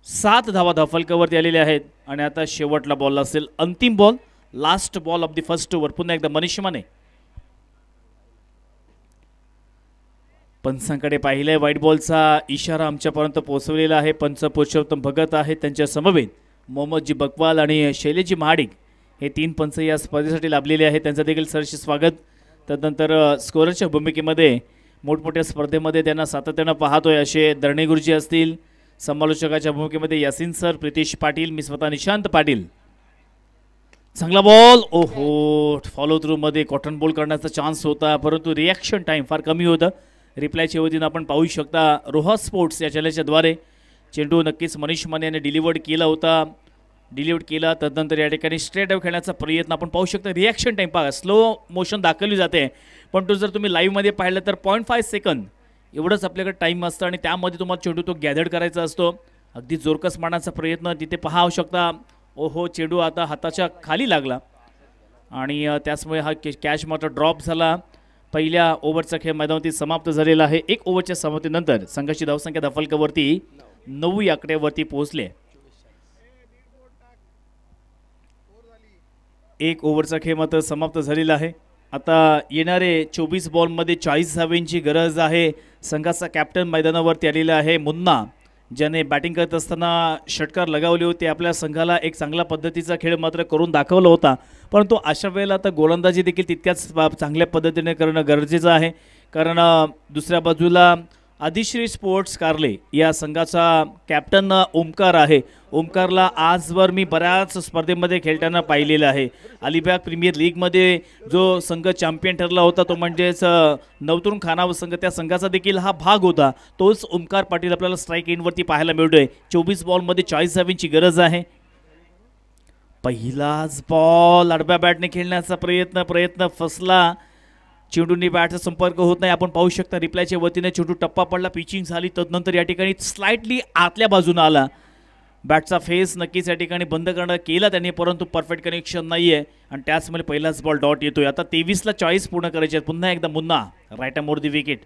7 धावा धावफलकावरती आलेल्या आहेत. आणि आता शेवटला बॉल असेल, अंतिम ball, last ball of the first over. पुन्हा एकदा मनीष माने. पंचांकडे पाहिलंय, व्हाईट बॉलचा इशारा आमच्यापर्यंत पोहोचवलेला आहे. पंच पुरुषोत्तम भगत आहेत, त्यांच्या समवेत मोहम्मदजी बकवाल आणि शैलेजी महाडिक हे 3 पंच या स्पर्धेसाठी लाभलेले आहेत. त्यांचं देखील सरसे स्वागत. तदनंतर स्कोररच्या भूमिकेमध्ये मोठमोठ्या स्पर्धेमध्ये त्यांना सातत्यानं पाहतोय असे दर्णे गुरुजी असतील. समालोचकाच्या भूमिकेमध्ये यासिन सर, प्रितेश पाटील, मी स्वतः निशांत पाटील. चांगला बॉल, ओहो, फॉलो थ्रू मध्ये कॉटन बॉल करण्याचा चान्स होता, परंतु रिॲक्शन टाइम फार कमी होतं. रिप्लायच्या वतीनं आपण पाहू शकता रोहा स्पोर्ट्स या चॅनलच्याद्वारे चेंडू नक्कीच मनीष माने यांनी डिलिव्हर्ड केला होता. डिलिव्हर्ड केला, तदनंतर या ठिकाणी स्ट्रेट आउट खेळण्याचा प्रयत्न आपण पाहू शकता. रिॲक्शन टाइम पहा, स्लो मोशन दाखवली जाते, पण तो जर तुम्ही लाईव्हमध्ये पाहिलं तर 0.5 सेकंद एवढंच आपल्याकडे टाईम असतं आणि त्यामध्ये तुम्हाला चेंडू तो गॅदर्ड करायचा असतो. अगदी जोरकस मारण्याचा प्रयत्न तिथे पाहू शकता. ओहो, चेंडू आता हाताच्या खाली लागला आणि त्याचमुळे हा कॅच मात्र ड्रॉप झाला. पहिल्या ओव्हरचा खेळ मैदानावरती समाप्त झालेला आहे. 1 ओव्हरच्या समाप्तीनंतर संघाची धावसंख्या धावफलकावरती 9 आकड्यावरती पोहोचले. 1 ओव्हरचा खेळ मात्र समाप्त झालेला आहे. आता येणारे 24 बॉलमध्ये 40 धावेंची गरज आहे. संघाचा कॅप्टन मैदानावरती आलेला आहे मुन्ना, ज्याने बॅटिंग करत असताना षटकार लगावले होते. आपल्या संघाला एक चांगल्या पद्धतीचा खेळ मात्र करून दाखवला होता, परंतु अशा वेळेला आता गोलंदाजी देखील तितक्याच चांगल्या पद्धतीने करणं गरजेचं आहे. कारण दुसऱ्या बाजूला आदिश्री स्पोर्ट्स कारले या संघाचा कॅप्टन ओमकार आहे. ओमकारला आजवर मी बऱ्याच स्पर्धेमध्ये खेळताना पाहिलेलं आहे. अलिबाग प्रीमियर लीगमध्ये जो संघ चॅम्पियन ठरला होता तो म्हणजेच नवतरुण खानावत संघ, त्या संघाचा देखील हा भाग होता. तोच ओमकार पाटील आपल्याला स्ट्राईक एंडवरती पाहायला मिळतोय. 24 बॉलमध्ये 40 धावेंची गरज आहे. पहिलाच बॉल आडव्या बॅटने खेळण्याचा प्रयत्न फसला. चेंडूंनी बॅटचा संपर्क होत नाही. आपण पाहू शकता रिप्लायच्या वतीने चेंडू टप्पा पडला, पिचिंग झाली, तदनंतर या ठिकाणी स्लाइटली आतल्या बाजूने आला. बॅटचा फेस नक्कीच या ठिकाणी बंद करणं केला त्याने, परंतु परफेक्ट कनेक्शन नाही आहे आणि त्याचमुळे पहिलाच बॉल डॉट येतोय. आता 23ला 40 पूर्ण करायचे आहेत. पुन्हा एकदा Munna right more the wicket.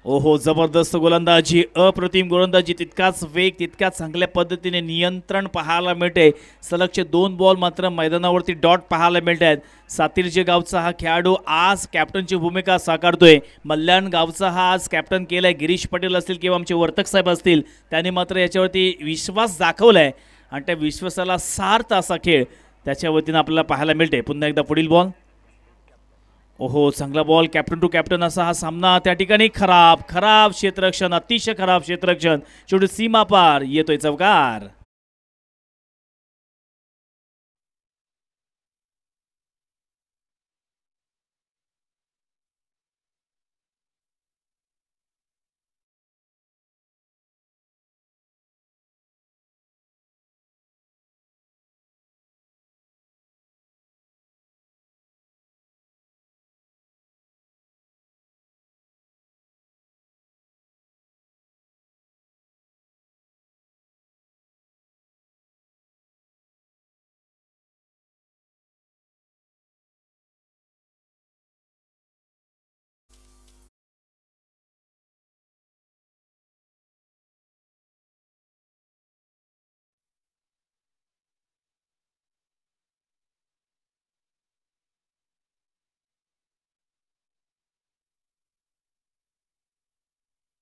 ओहो, जबरदस्त गोलंदाजी, अप्रतिम गोलंदाजी, तितकाच वेग, तितक्याच चांगल्या पद्धतीने नियंत्रण पाहायला मिळते. सलगचे 2 बॉल मात्र मैदानावरती डॉट पाहायला मिळत आहेत. सातिर्जे गावचा हा खेळाडू आज कॅप्टनची भूमिका साकारतोय. मल्याण गावचा हा आज कॅप्टन केलाय. गिरीश पटेल असतील किंवा आमचे वर्तक साहेब असतील, त्यांनी मात्र याच्यावरती विश्वास दाखवलाय आणि त्या विश्वासाला सार्थ असा खेळ त्याच्या वतीनं आपल्याला पाहायला मिळते. पुन्हा एकदा पुढील बॉल. ओहो, चांगला बॉल, कॅप्टन टू कॅप्टन असा हा सामना. त्या ठिकाणी खराब क्षेत्ररक्षण, अतिशय खराब क्षेत्ररक्षण, शेवटी सीमा पार, येतोय चौकार.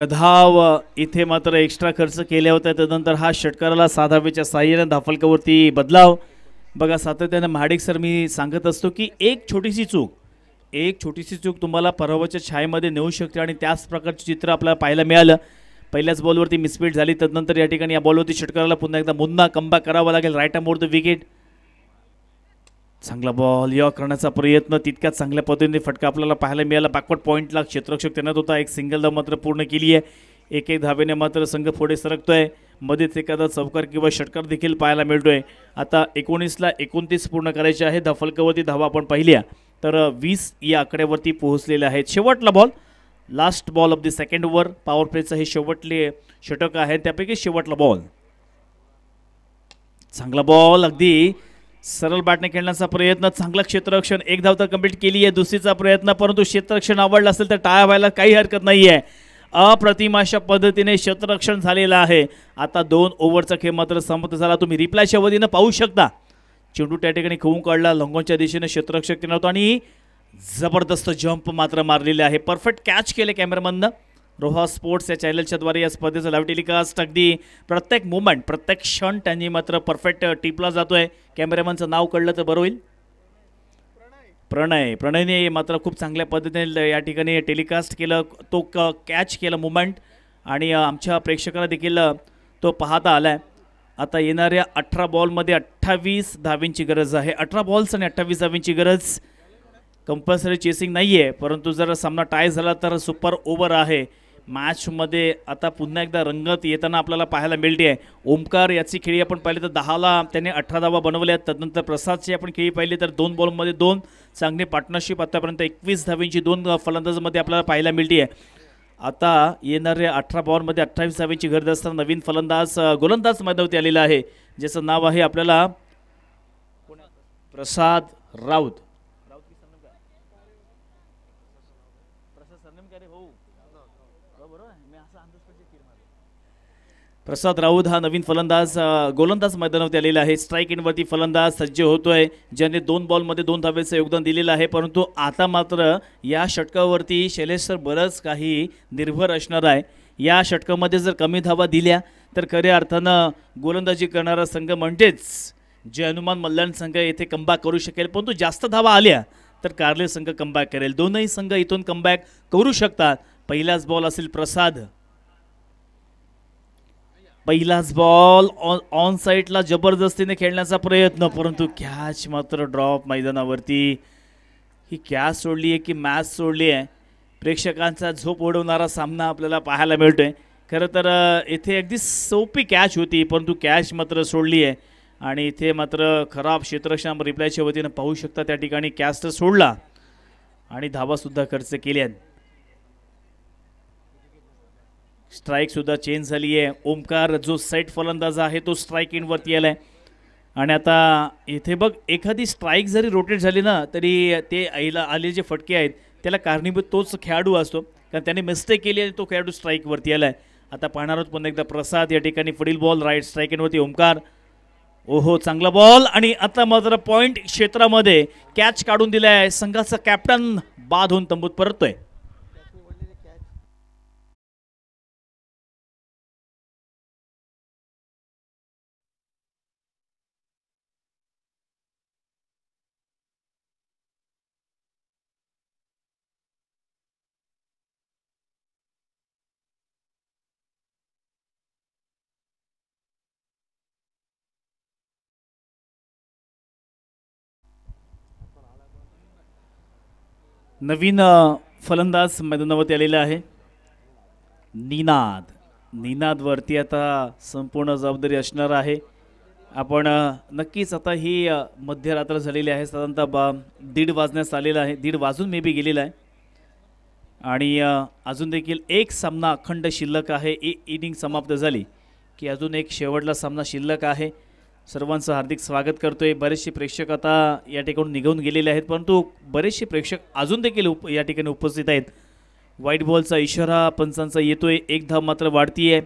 धाव इथे मात्र एक्स्ट्रा खर्च केल्या होत्या. त्यानंतर हा षटकाराला 6 धावेच्या साह्याने धाफलकावरती बदलाव. बघा, सातत्याने महाडिक सर मी सांगत असतो की एक छोटीशी चूक तुम्हाला पराभवाच्या छायेमध्ये नेऊ शकते आणि त्याच प्रकारचे चित्र आपल्याला पाहायला मिळालं. पहिल्याच बॉलवरती मिसफीट झाली, तदनंतर या ठिकाणी या बॉलवरती षटकाराला पुन्हा एकदा मुन्ना कमबॅक करावा लागेल. Right more the wicket. चांगला बॉल, यॉ करण्याचा प्रयत्न, तितक्याच चांगल्या पद्धतीने फटका आपल्याला पाहायला मिळाला. बॅकवर्ड पॉईंटला क्षेत्ररक्षक तैनात होता. एक सिंगल धाव मात्र पूर्ण केली आहे. एक धावेने मात्र संघ पुढे सरकतोय. मध्येच एखादा चौकार किंवा षटकार देखील पाहायला मिळतोय. आता 19ला 29 पूर्ण करायचे आहे. धाफलकावरती धावा आपण पाहिल्या तर 20 या आकड्यावरती पोहोचलेले आहेत. शेवटला ball, last ball of the second over. Power प्लेचं हे शेवटले षटक आहे, त्यापैकी शेवटला बॉल. चांगला बॉल, अगदी सरळ बॅटने खेळण्याचा प्रयत्न, चांगला क्षेत्ररक्षण, एक धाव तर कंप्लीट केली आहे. दुसरीचा प्रयत्न, परंतु क्षेत्ररक्षण आवडलं असेल तर टाळ्या व्हायला काही हरकत नाही आहे. अप्रतिम अशा पद्धतीने क्षेत्ररक्षण झालेलं आहे. आता 2 ओव्हरचा खेळ मात्र समाप्त झाला. तुम्ही रिप्लायच्या वतीनं पाहू शकता. चेंडू त्या ठिकाणी खवून काढला, लंगोनच्या दिशेने क्षेत्ररक्षक तैनात होता आणि जबरदस्त जंप मात्र मारलेले आहे. परफेक्ट कॅच केले कॅमेरामॅननं. रोहा स्पोर्ट्स या चॅनलच्या द्वारे या स्पर्धेचं लाईव्ह टेलिकास्ट, अगदी प्रत्येक मुवमेंट, प्रत्येक क्षण त्यांनी मात्र परफेक्ट टिपला जातोय. कॅमेरामॅनचं नाव कळलं तर बरं होईल. प्रणयने मात्र खूप चांगल्या पद्धतीने या ठिकाणी टेलिकास्ट केलं. तो कॅच केला मुवमेंट आणि आमच्या प्रेक्षकांना देखील तो पाहता आलाय. आता येणाऱ्या 18 बॉलमध्ये 28 धावेंची गरज आहे. 18 बॉल्स आणि 28 धावेंची गरज. कंपल्सरी चेसिंग नाही आहे, परंतु जर सामना टाय झाला तर सुपर ओव्हर आहे. मॅचमध्ये आता पुन्हा एकदा रंगत येताना आपल्याला पाहायला मिळते आहे. ओमकार याची खेळी आपण पाहिली तर 10ला त्याने 18 धावा बनवल्या. त्यानंतर प्रसादची आपण खेळी पाहिली तर 2 बॉलमध्ये 2 चांगली पार्टनरशिप. आतापर्यंत 21 धावेंची 2 फलंदाजांमध्ये आपल्याला पाहायला मिळते आहे. आता येणाऱ्या 18 बॉलमध्ये 28 धावेंची गरज असताना नवीन गोलंदाज मैदानावरती आलेला आहे, ज्याचं नाव आहे आपल्याला प्रसाद राऊत. प्रसाद राऊत हा नवीन फलंदाज गोलंदाज मैदानावरती आलेला आहे. स्ट्राईक इनवरती फलंदाज सज्ज होतोय, ज्याने 2 बॉलमध्ये 2 धावेचं योगदान दिलेलं आहे. परंतु आता मात्र या षटकावरती शैलेश सर बरंच काही निर्भर असणार आहे. या षटकामध्ये जर कमी धावा दिल्या तर खऱ्या अर्थानं गोलंदाजी करणारा संघ म्हणजेच जे हनुमान मल्लाण संघ येथे कमबॅक करू शकेल. परंतु जास्त धावा आल्या तर कार्ले संघ कमबॅक करेल. दोनही संघ इथून कमबॅक करू शकतात. पहिलाच बॉल असेल प्रसाद, पहिलाच बॉल ऑन साईडला जबरदस्तीने खेळण्याचा प्रयत्न, परंतु कॅच मात्र ड्रॉप मैदानावरती. ही कॅच सोडली आहे की मॅच सोडली आहे, प्रेक्षकांचा झोप उडवणारा सामना आपल्याला पाहायला मिळतोय. खरं तर इथे अगदी सोपी कॅच होती, परंतु कॅच मात्र सोडली आहे. आणि इथे मात्र खराब क्षेत्रक्षम रिप्लायच्या वतीनं पाहू शकता. त्या ठिकाणी कॅच तर सोडला आणि धावासुद्धा खर्च केल्या. स्ट्राईक सुद्धा चेंज झाली आहे. ओमकार जो सेट फलंदाज आहे तो स्ट्राईक इनवरती आलाय. आणि आता इथे बघ, एखादी स्ट्राईक जरी रोटेट झाली ना तरी ते आले जे फटके आहेत त्याला कारणीभूत तोच खेळाडू असतो, कारण त्याने मिस्टेक केली आणि तो खेळाडू स्ट्राईकवरती आलाय. आता पाहणार आहोत पुन्हा एकदा प्रसाद. या ठिकाणी पुढील बॉल राईट स्ट्राईक इनवरती ओमकार. ओहो, चांगला बॉल. आणि आता मात्र पॉइंट क्षेत्रामध्ये कॅच काढून दिलाय. संघाचा कॅप्टन बाद होऊन तंबूत परततोय. नवीन फलंदाज मैदानावरती आलेला आहे निनाद. निनादवरती आता संपूर्ण जबाबदारी असणार आहे. आपण नक्कीच आता ही मध्यरात्र झालेली आहे, साधारणतः 1:30 वाजण्यास आलेला आहे, 1:30 वाजून मे बी गेलेला आहे. आणि अजून देखील एक सामना अखंड शिल्लक आहे. इनिंग समाप्त झाली की अजून एक शेवटला सामना शिल्लक आहे. सर्वांचं हार्दिक स्वागत करतोय. बरेचसे प्रेक्षक आता या ठिकाणी निघून गेलेले आहेत, परंतु बरेचसे प्रेक्षक अजून देखील या ठिकाणी उपस्थित आहेत. व्हाईट बॉलचा इशारा पंचांचा येतोय. एक धाव मात्र वाढतीये.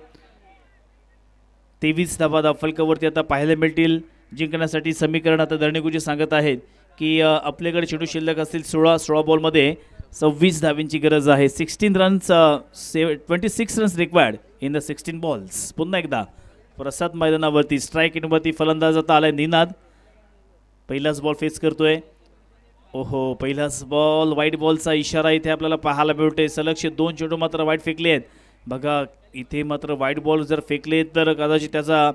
23 धावा फलकावरती आता पाहायला मिळतील. जिंकण्यासाठी समीकरण आता दर्णेगुजी सांगत आहेत की आपल्याकडे चेंडू शिल्लक असतील 16 बॉलमध्ये 26 धावींची गरज आहे. 16 runs 26 runs required in the 16 balls. पुन्हा एकदा प्रसाद मैदानावरती स्ट्राईक इनवरती फलंदाज आता आलाय निनाद. पहिलाच बॉल फेस करतोय. ओहो, पहिलाच बॉल. व्हाईट बॉलचा इशारा इथे आपल्याला पाहायला मिळतोय. सलगचे 2 चेंडू मात्र वाईट फेकले आहेत. बघा, इथे मात्र व्हाईट बॉल जर फेकले तर कदाचित त्याचा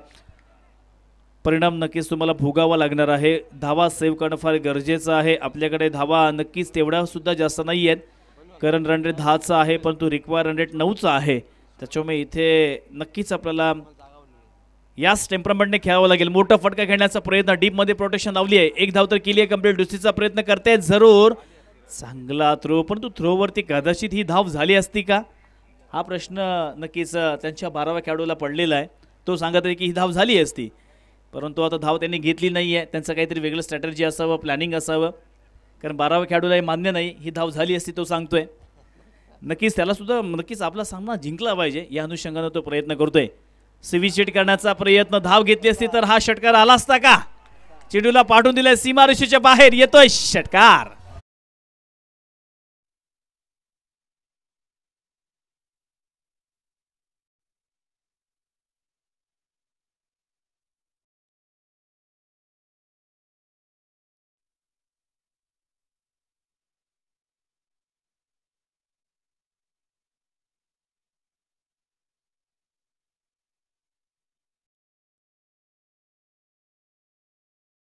परिणाम नक्कीच तुम्हाला भोगावा लागणार आहे. धावा सेव्ह करणं फार गरजेचं आहे. आपल्याकडे धावा नक्कीच तेवढ्या सुद्धा जास्त नाही आहेत, कारण रन रेट 10चा आहे, परंतु रिक्वायर रन रेट 9चा आहे. त्याच्यामुळे इथे नक्कीच आपल्याला याच टेम्परामेंटने खेळावं लागेल. मोठा फटका खेळण्याचा प्रयत्न, डीपमध्ये प्रोटेक्शन लावली आहे. एक धाव तर केली आहे कंप्लीट. दुसरीचा प्रयत्न करतायत जरूर. चांगला थ्रो, परंतु थ्रोवरती कदाचित ही धाव झाली असती का हा प्रश्न नक्कीच त्यांच्या 12व्या खेळाडूला पडलेला आहे. तो सांगत आहे की ही धाव झाली असती, परंतु आता धाव त्यांनी घेतली नाही आहे. त्यांचं काहीतरी वेगळं स्ट्रॅटर्जी असावं, प्लॅनिंग असावं, कारण 12व्या खेळाडूला हे मान्य नाही. ही धाव झाली असती तो सांगतोय. नक्कीच त्याला सुद्धा नक्कीच आपला सामना जिंकला पाहिजे या अनुषंगानं तो प्रयत्न करतोय. स्वीचिट करण्याचा प्रयत्न. धाव घेतली असती तर हा षटकार आला असता का? चेंडूला पाठवून दिलाय सीमारेषेच्या बाहेर. येतोय षटकार.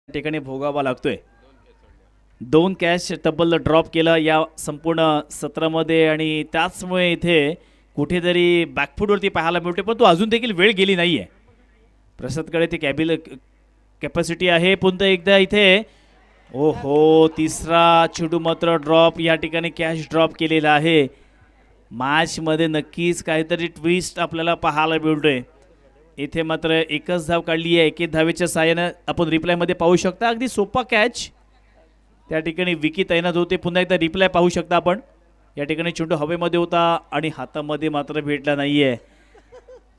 ठिकाणी भोगावा लागतोय. 2 कॅच तब्बल ड्रॉप केला या संपूर्ण सत्रामध्ये आणि त्याचमुळे इथे कुठेतरी बॅकफूटवरती पाहायला मिळते, पण तो अजून देखील वेळ गेली नाही आहे. प्रसादकडे ते कॅपॅसिटी आहे. पुन्हा एकदा इथे ओहो, तिसरा चेंडू मात्र ड्रॉप. या ठिकाणी कॅच ड्रॉप केलेला आहे. मॅचमध्ये नक्कीच काहीतरी ट्विस्ट आपल्याला पाहायला मिळतोय. इथे मात्र एकच धाव काढली आहे. 1 धावेच्या साहाय्यानं आपण रिप्लायमध्ये पाहू शकता. अगदी सोपा कॅच. त्या ठिकाणी विकी तैनात होते. पुन्हा एकदा रिप्लाय पाहू शकता आपण. या ठिकाणी चेंडू हवेमध्ये होता आणि हातामध्ये मात्र भेटला नाही आहे.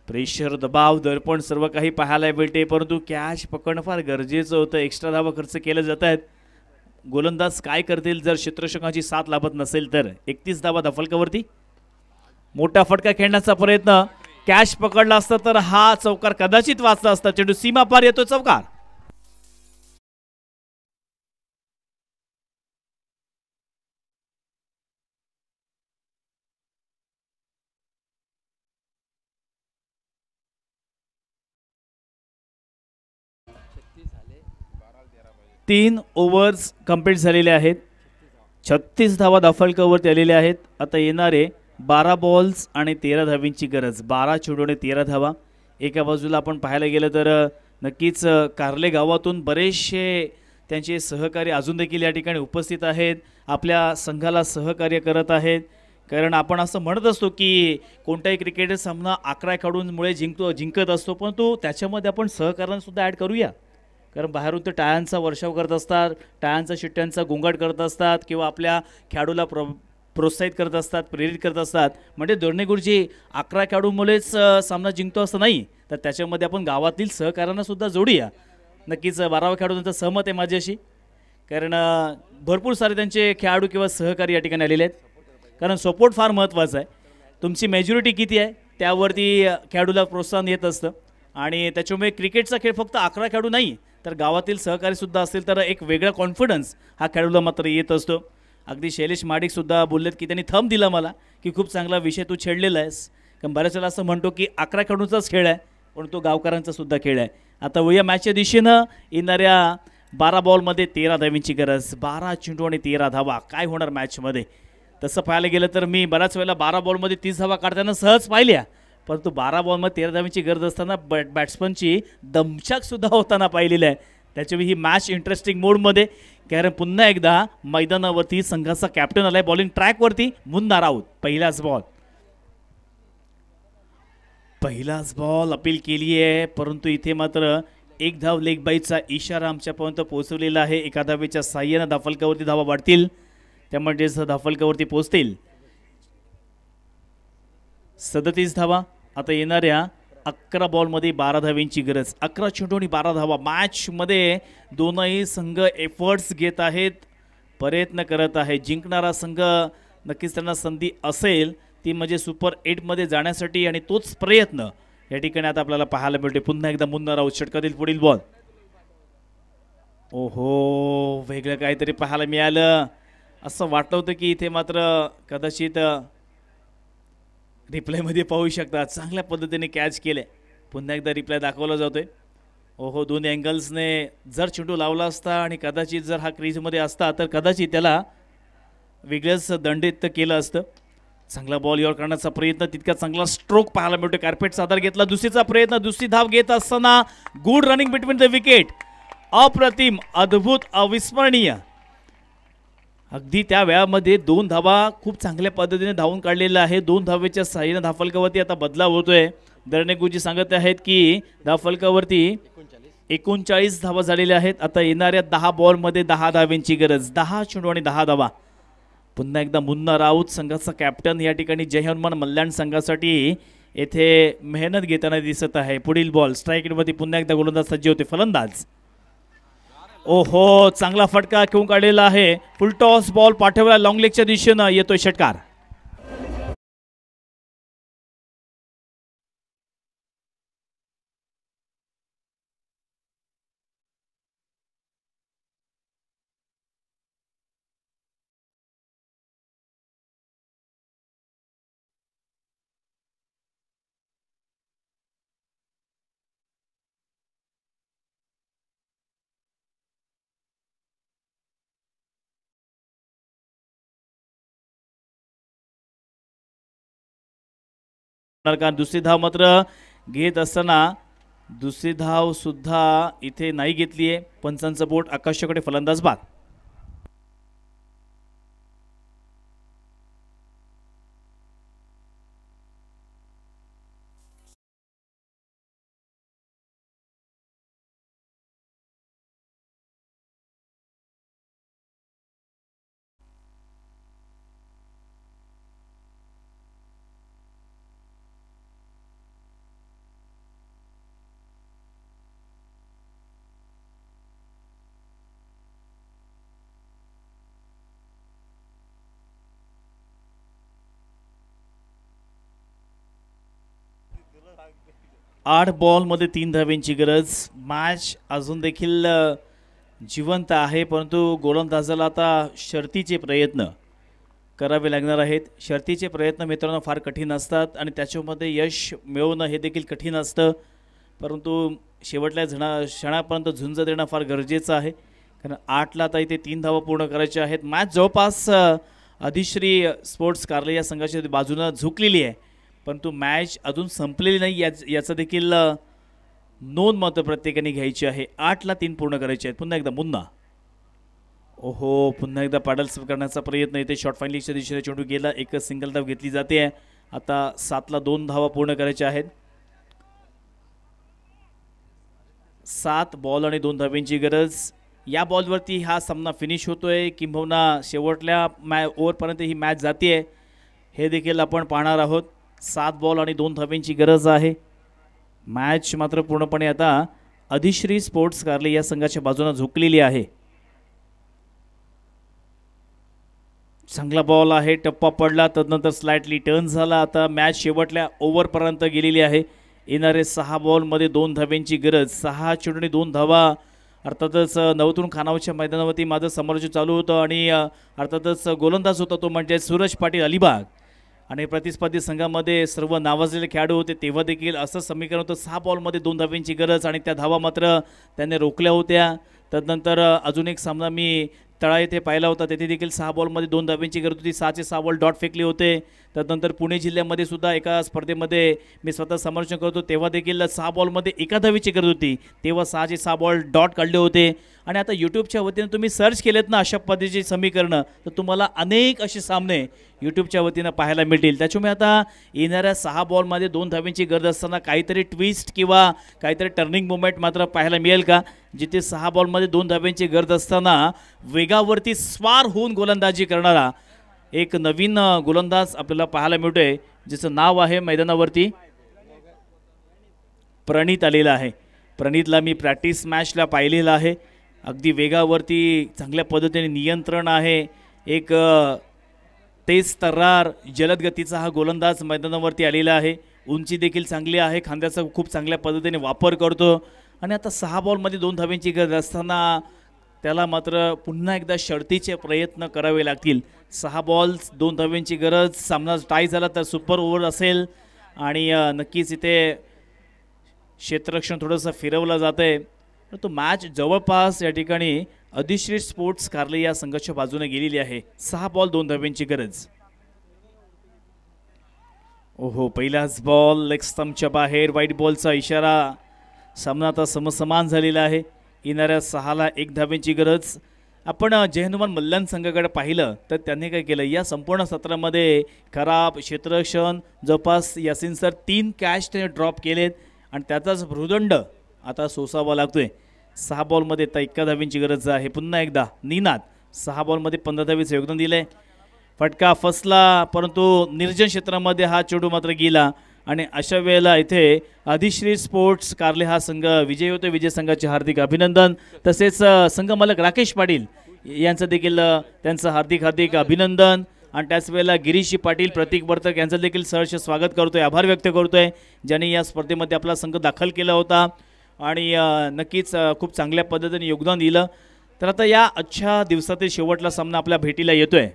प्रेशर, दबाव, दर्पण सर्व काही पाहायला मिळते, परंतु कॅच पकडणं फार गरजेचं होतं. एक्स्ट्रा धावा खर्च केले जात आहेत. गोलंदाज काय करतील जर क्षेत्ररक्षकाची साथ लाभत नसेल तर. 31 धावा धाफलकावरती. मोठा फटका खेळण्याचा प्रयत्न, कॅच पकडला असता तर हा चौकार कदाचित वाचला असता. चेंडू सीमा पार येतो, चौकार. तीन ओव्हर्स कंप्लीट झालेले आहेत. 36 धावा धाफलकावरती आलेल्या आहेत. आता येणारे 12 बॉल्स आणि 13 धावींची गरज. 12 चेंडू आणि 13 धावा. एका बाजूला आपण पाहायला गेलं तर नक्कीच कारले गावातून बरेचसे त्यांचे सहकारी अजून देखील या ठिकाणी उपस्थित आहेत, आपल्या संघाला सहकार्य करत आहेत. कारण आपण असं म्हणत असतो की कोणताही क्रिकेट सामना 11 खेळाडूंमुळे जिंकत असतो, परंतु त्याच्यामध्ये आपण सहकार्यांसुद्धा ॲड करूया. कारण बाहेरून ते टाळ्यांचा वर्षाव करत असतात, टाळ्यांचा शिट्ट्यांचा गोंगाट करत असतात किंवा आपल्या खेळाडूला प्रोत्साहित करत असतात, प्रेरित करत असतात. म्हणजे दोन्ही गुरुजी 11 खेळाडूंमुळेच सामना जिंकतो असं नाही, तर त्याच्यामध्ये आपण गावातील सहकार्यांना सुद्धा जोडूया. नक्कीच 12व्या खेळाडूंचं सहमत आहे माझ्याशी, कारण भरपूर सारे त्यांचे खेळाडू किंवा सहकारी या ठिकाणी आलेले आहेत. कारण सपोर्ट फार महत्त्वाचा आहे. तुमची मेजॉरिटी किती आहे त्यावरती खेळाडूला प्रोत्साहन येत असतं. आणि त्याच्यामुळे क्रिकेटचा खेळ फक्त 11 खेळाडू नाही तर गावातील सहकारीसुद्धा असतील तर एक वेगळा कॉन्फिडन्स हा खेळाडूला मात्र येत असतो. अगदी शैलेश महाडिकसुद्धा बोललेत की त्यांनी थंब दिला मला की खूप चांगला विषय तू छेडलेला आहेस. कारण बऱ्याच वेळेला असं म्हणतो की 11 खेळाडूंचाच खेळ आहे, पण तो गावकऱ्यांचा सुद्धा खेळ आहे. आता वया मॅचच्या दिशेनं येणाऱ्या 12 बॉलमध्ये 13 धावींची गरज. 12 चेंडू आणि 13 धावा. काय होणार मॅचमध्ये? तसं पाहायला गेलं तर मी बऱ्याच वेळेला 12 बॉलमध्ये 30 धावा काढताना सहज पाहिल्या, परंतु 12 बॉलमध्ये 13 धावींची गरज असताना बॅट्समनची दमछाकसुद्धा होताना पाहिलेली आहे. त्याच्यावेळी ही मॅच इंटरेस्टिंग मोडमध्ये. कारण पुन्हा एकदा मैदानावरती संघाचा कॅप्टन आलाय बॉलिंग ट्रॅकवरती. मुन्ना राऊत पहिलाच बॉल अपील केली आहे, परंतु इथे मात्र एक धाव लेग बाईचा इशारा आमच्यापर्यंत पोहोचवलेला आहे. एका धावेच्या साह्यानं धाफलकावरती धावा वाढतील, त्यामुळे धाफलकावरती पोहोचतील. 37 धावा. आता येणाऱ्या 11 बॉलमध्ये 12 धावींची गरज. 11 चेंडू आणि 12 धावा. मॅचमध्ये दोनही संघ एफर्ट्स घेत आहेत, प्रयत्न करत आहे. जिंकणारा संघ नक्कीच त्यांना संधी असेल ती म्हणजे सुपर 8मध्ये जाण्यासाठी, आणि तोच प्रयत्न या ठिकाणी आता आपल्याला पाहायला मिळते. पुन्हा एकदा मुन्ना राऊत षटकातील पुढील बॉल. ओहो, वेगळं काहीतरी पाहायला मिळालं. असं वाटलं होतं की इथे मात्र कदाचित रिप्लायमध्ये पाहू शकता चांगल्या पद्धतीने कॅच केले. पुन्हा एकदा रिप्लाय दाखवला जातोय. ओहो, दोन अँगल्सने जर चेंडू लावला असता आणि कदाचित जर हा क्रीजमध्ये असता तर कदाचित त्याला वेगळंच दंडित केलं असतं. चांगला बॉल यावर करण्याचा प्रयत्न, तितका चांगला स्ट्रोक पाहायला मिळतो. कार्पेटचा आधार घेतला, दुसरीचा प्रयत्न, दुसरी धाव घेत असताना good running between the wicket. अप्रतिम, अद्भुत, अविस्मरणीय. अगदी त्या वेळामध्ये 2 धावा खूप चांगल्या पद्धतीने धावून काढलेला आहे. 2 धावेच्या साह्याने धाफलकावरती आता बदलाव होतोय. दर्णेगुजी सांगत आहेत की धाफलकावरती 39 धावा झालेल्या आहेत. आता येणाऱ्या 10 बॉलमध्ये 10 धावेंची गरज. 10 चेंडू आणि 10 धावा. पुन्हा एकदा मुन्ना राऊत संघाचा कॅप्टन या ठिकाणी जय हनुमान मल्याण संघासाठी येथे मेहनत घेताना दिसत आहे. पुढील बॉल स्ट्राईकमध्ये पुन्हा एकदा गोलंदाज सज्ज होते. फलंदाज. ओहो, चांगला फटका घेऊन काढलेला आहे. फुलटॉस बॉल पाठवला लॉंग लेगच्या दिशेनं, येतोय षटकार. दुसरी धाव मात्र घेत असताना दुसरी धाव सुद्धा इथे नाही घेतली आहे. पंचांचं बोट आकाशाकडे, फलंदाज बाद. 8 बॉलमध्ये 3 धावेंची गरज. मॅच अजून देखील जिवंत आहे, परंतु गोलंदाजाला आता शर्तीचे प्रयत्न करावे लागणार आहेत. शर्तीचे प्रयत्न मित्रांनो फार कठीण असतात आणि त्याच्यामध्ये यश मिळवणं हे देखील कठीण असतं, परंतु शेवटल्या क्षणापर्यंत झुंज देणं फार गरजेचं आहे. कारण 8ला आता इथे 3 धावा पूर्ण करायच्या आहेत. मॅच जवळपास अधिश्री स्पोर्ट्स कार्ले या संघाच्या बाजूनं झुकलेली आहे, परंतु मॅच अजून संपलेली नाही याचं देखील नोंद मात्र प्रत्येकाने घ्यायची आहे. 8ला 3 पूर्ण करायचे आहेत. पुन्हा एकदा मुन्ना. ओहो, पुन्हा एकदा पॅडल करण्याचा प्रयत्न इथे शॉर्ट फायनलिस्टच्या दिशेने चेंडू गेला. एकच सिंगल धाव घेतली जाते आहे. आता 7ला 2 धावा पूर्ण करायच्या आहेत. 7 बॉल आणि 2 धावेंची गरज. या बॉलवरती हा सामना फिनिश होतोय किंबहुना शेवटल्या ओव्हरपर्यंत ही मॅच जाते आहे हे देखील आपण पाहणार आहोत. 7 बॉल आणि 2 धावेंची गरज आहे. मॅच मात्र पूर्णपणे आता अधिश्री स्पोर्ट्स कार्ले या संघाच्या बाजूने झुकलेली आहे. चांगला बॉल आहे, टप्पा पडला, तदनंतर स्लाइटली टर्न झाला. आता मॅच शेवटल्या ओव्हरपर्यंत गेलेली आहे. येणारे 6 बॉलमध्ये 2 धावेंची गरज. 6 चेंडूने 2 धावा. अर्थातच नवतून खानावच्या मैदानावरती माझं समालोचन चालू होतं आणि अर्थातच गोलंदाज होता तो म्हणजे सूरज पाटील अलिबाग आणि प्रतिस्पर्धी संघामध्ये सर्व नावाजलेले खेळाडू होते. तेव्हा देखील असं समीकरण होतं. 6 बॉलमध्ये 2 धावेंची गरज आणि त्या धावा मात्र त्याने रोखल्या होत्या. तदनंतर अजून एक सामना मी तळा येथे पाहिला होता, तेथे देखील 6 बॉलमध्ये 2 धावेंची गरज होती. 6चे 6 बॉल डॉट फेकले होते. त्यानंतर पुणे जिल्ह्यामध्ये सुद्धा एका स्पर्धेमध्ये मी स्वतः समर्थन करतो, तेव्हा देखील 6 बॉलमध्ये 1 धावेची गरज होती. तेव्हा 6चे 6 बॉल डॉट काढले होते. आणि आता यूट्यूबच्या वतीने तुम्ही सर्च केलेत ना अशा पद्धतीची समीकरणं, तर तुम्हाला अनेक असे सामने यूट्यूबच्या वतीनं पाहायला मिळतील. त्याच्यामुळे आता येणाऱ्या 6 बॉलमध्ये 2 धावेंची गरज असताना काहीतरी ट्विस्ट किंवा काहीतरी टर्निंग मुवमेंट मात्र पाहायला मिळेल का, जिथे 6 बॉलमध्ये 2 धावेंची गरज असताना वेगावरती स्वार होऊन गोलंदाजी करणारा एक नवीन गोलंदाज आपल्याला पाहायला मिळतोय, जिचं नाव आहे मैदानावरती प्रणित आलेला आहे. प्रणितला मी प्रॅक्टिस मॅचला पाहिलेलं आहे. अगदी वेगावरती चांगल्या पद्धतीने नियंत्रण आहे. एक तेज तर्रार जलद गतीचा हा गोलंदाज मैदानावरती आलेला आहे. उंची देखील चांगली आहे. खांद्याचा खूप चांगल्या पद्धतीने वापर करतो. आणि आता 6 बॉलमध्ये 2 धावेंची गरज असताना त्याला मात्र पुन्हा एकदा शर्तीचे प्रयत्न करावे लागतील. 6 बॉल्स 2 धावेंची गरज. सामना टाय झाला तर सुपर ओव्हर असेल आणि नक्कीच इथे क्षेत्ररक्षण थोडंसं फिरवलं जातं आहे. तो मॅच जवळपास या ठिकाणी अधिश्री स्पोर्ट्स कार्ले या संघाच्या बाजूने गेलेली आहे. 6 बॉल 2 धावेंची गरज. ओहो, पहिलाच बॉल लेग स्टंपच्या बाहेर. व्हाईट बॉलचा इशारा. सामना आता समसमान झालेला आहे. येणाऱ्या 6ला 1 धावेंची गरज. आपण जय हनुमान मल्लान संघाकडे पाहिलं तर त्यांनी काय केलं, या संपूर्ण सत्रामध्ये खराब क्षेत्ररक्षण जवळपास यासिन सर 3 कॅच त्याने ड्रॉप केलेत आणि त्याचाच भृदंड आता सोसावा लागतोय. 6 बॉलमध्ये आता 1 धावेंची गरज आहे. पुन्हा एकदा निनाद 6 बॉलमध्ये 15 धावेचं योगदान दिलंय. फटका फसला, परंतु निर्जन क्षेत्रामध्ये हा चेंडू मात्र गेला आणि अशा वेळेला इथे अधिश्री स्पोर्ट्स कार्ले हा संघ विजयी होतो. विजय संघाचे हार्दिक अभिनंदन. तसेच संघ मालक राकेश पाटील यांचं देखील त्यांचं हार्दिक अभिनंदन. आणि त्याच वेळेला गिरीश पाटील, प्रतीक वर्तक यांचं देखील सहर्ष स्वागत करतोय, आभार व्यक्त करतोय, ज्यांनी या स्पर्धेमध्ये आपला संघ दाखल केला होता आणि नक्कीच खूप चांगल्या पद्धतीने योगदान दिलं. तर आता या आजच्या दिवसातील शेवटला सामना आपल्या भेटीला येतोय.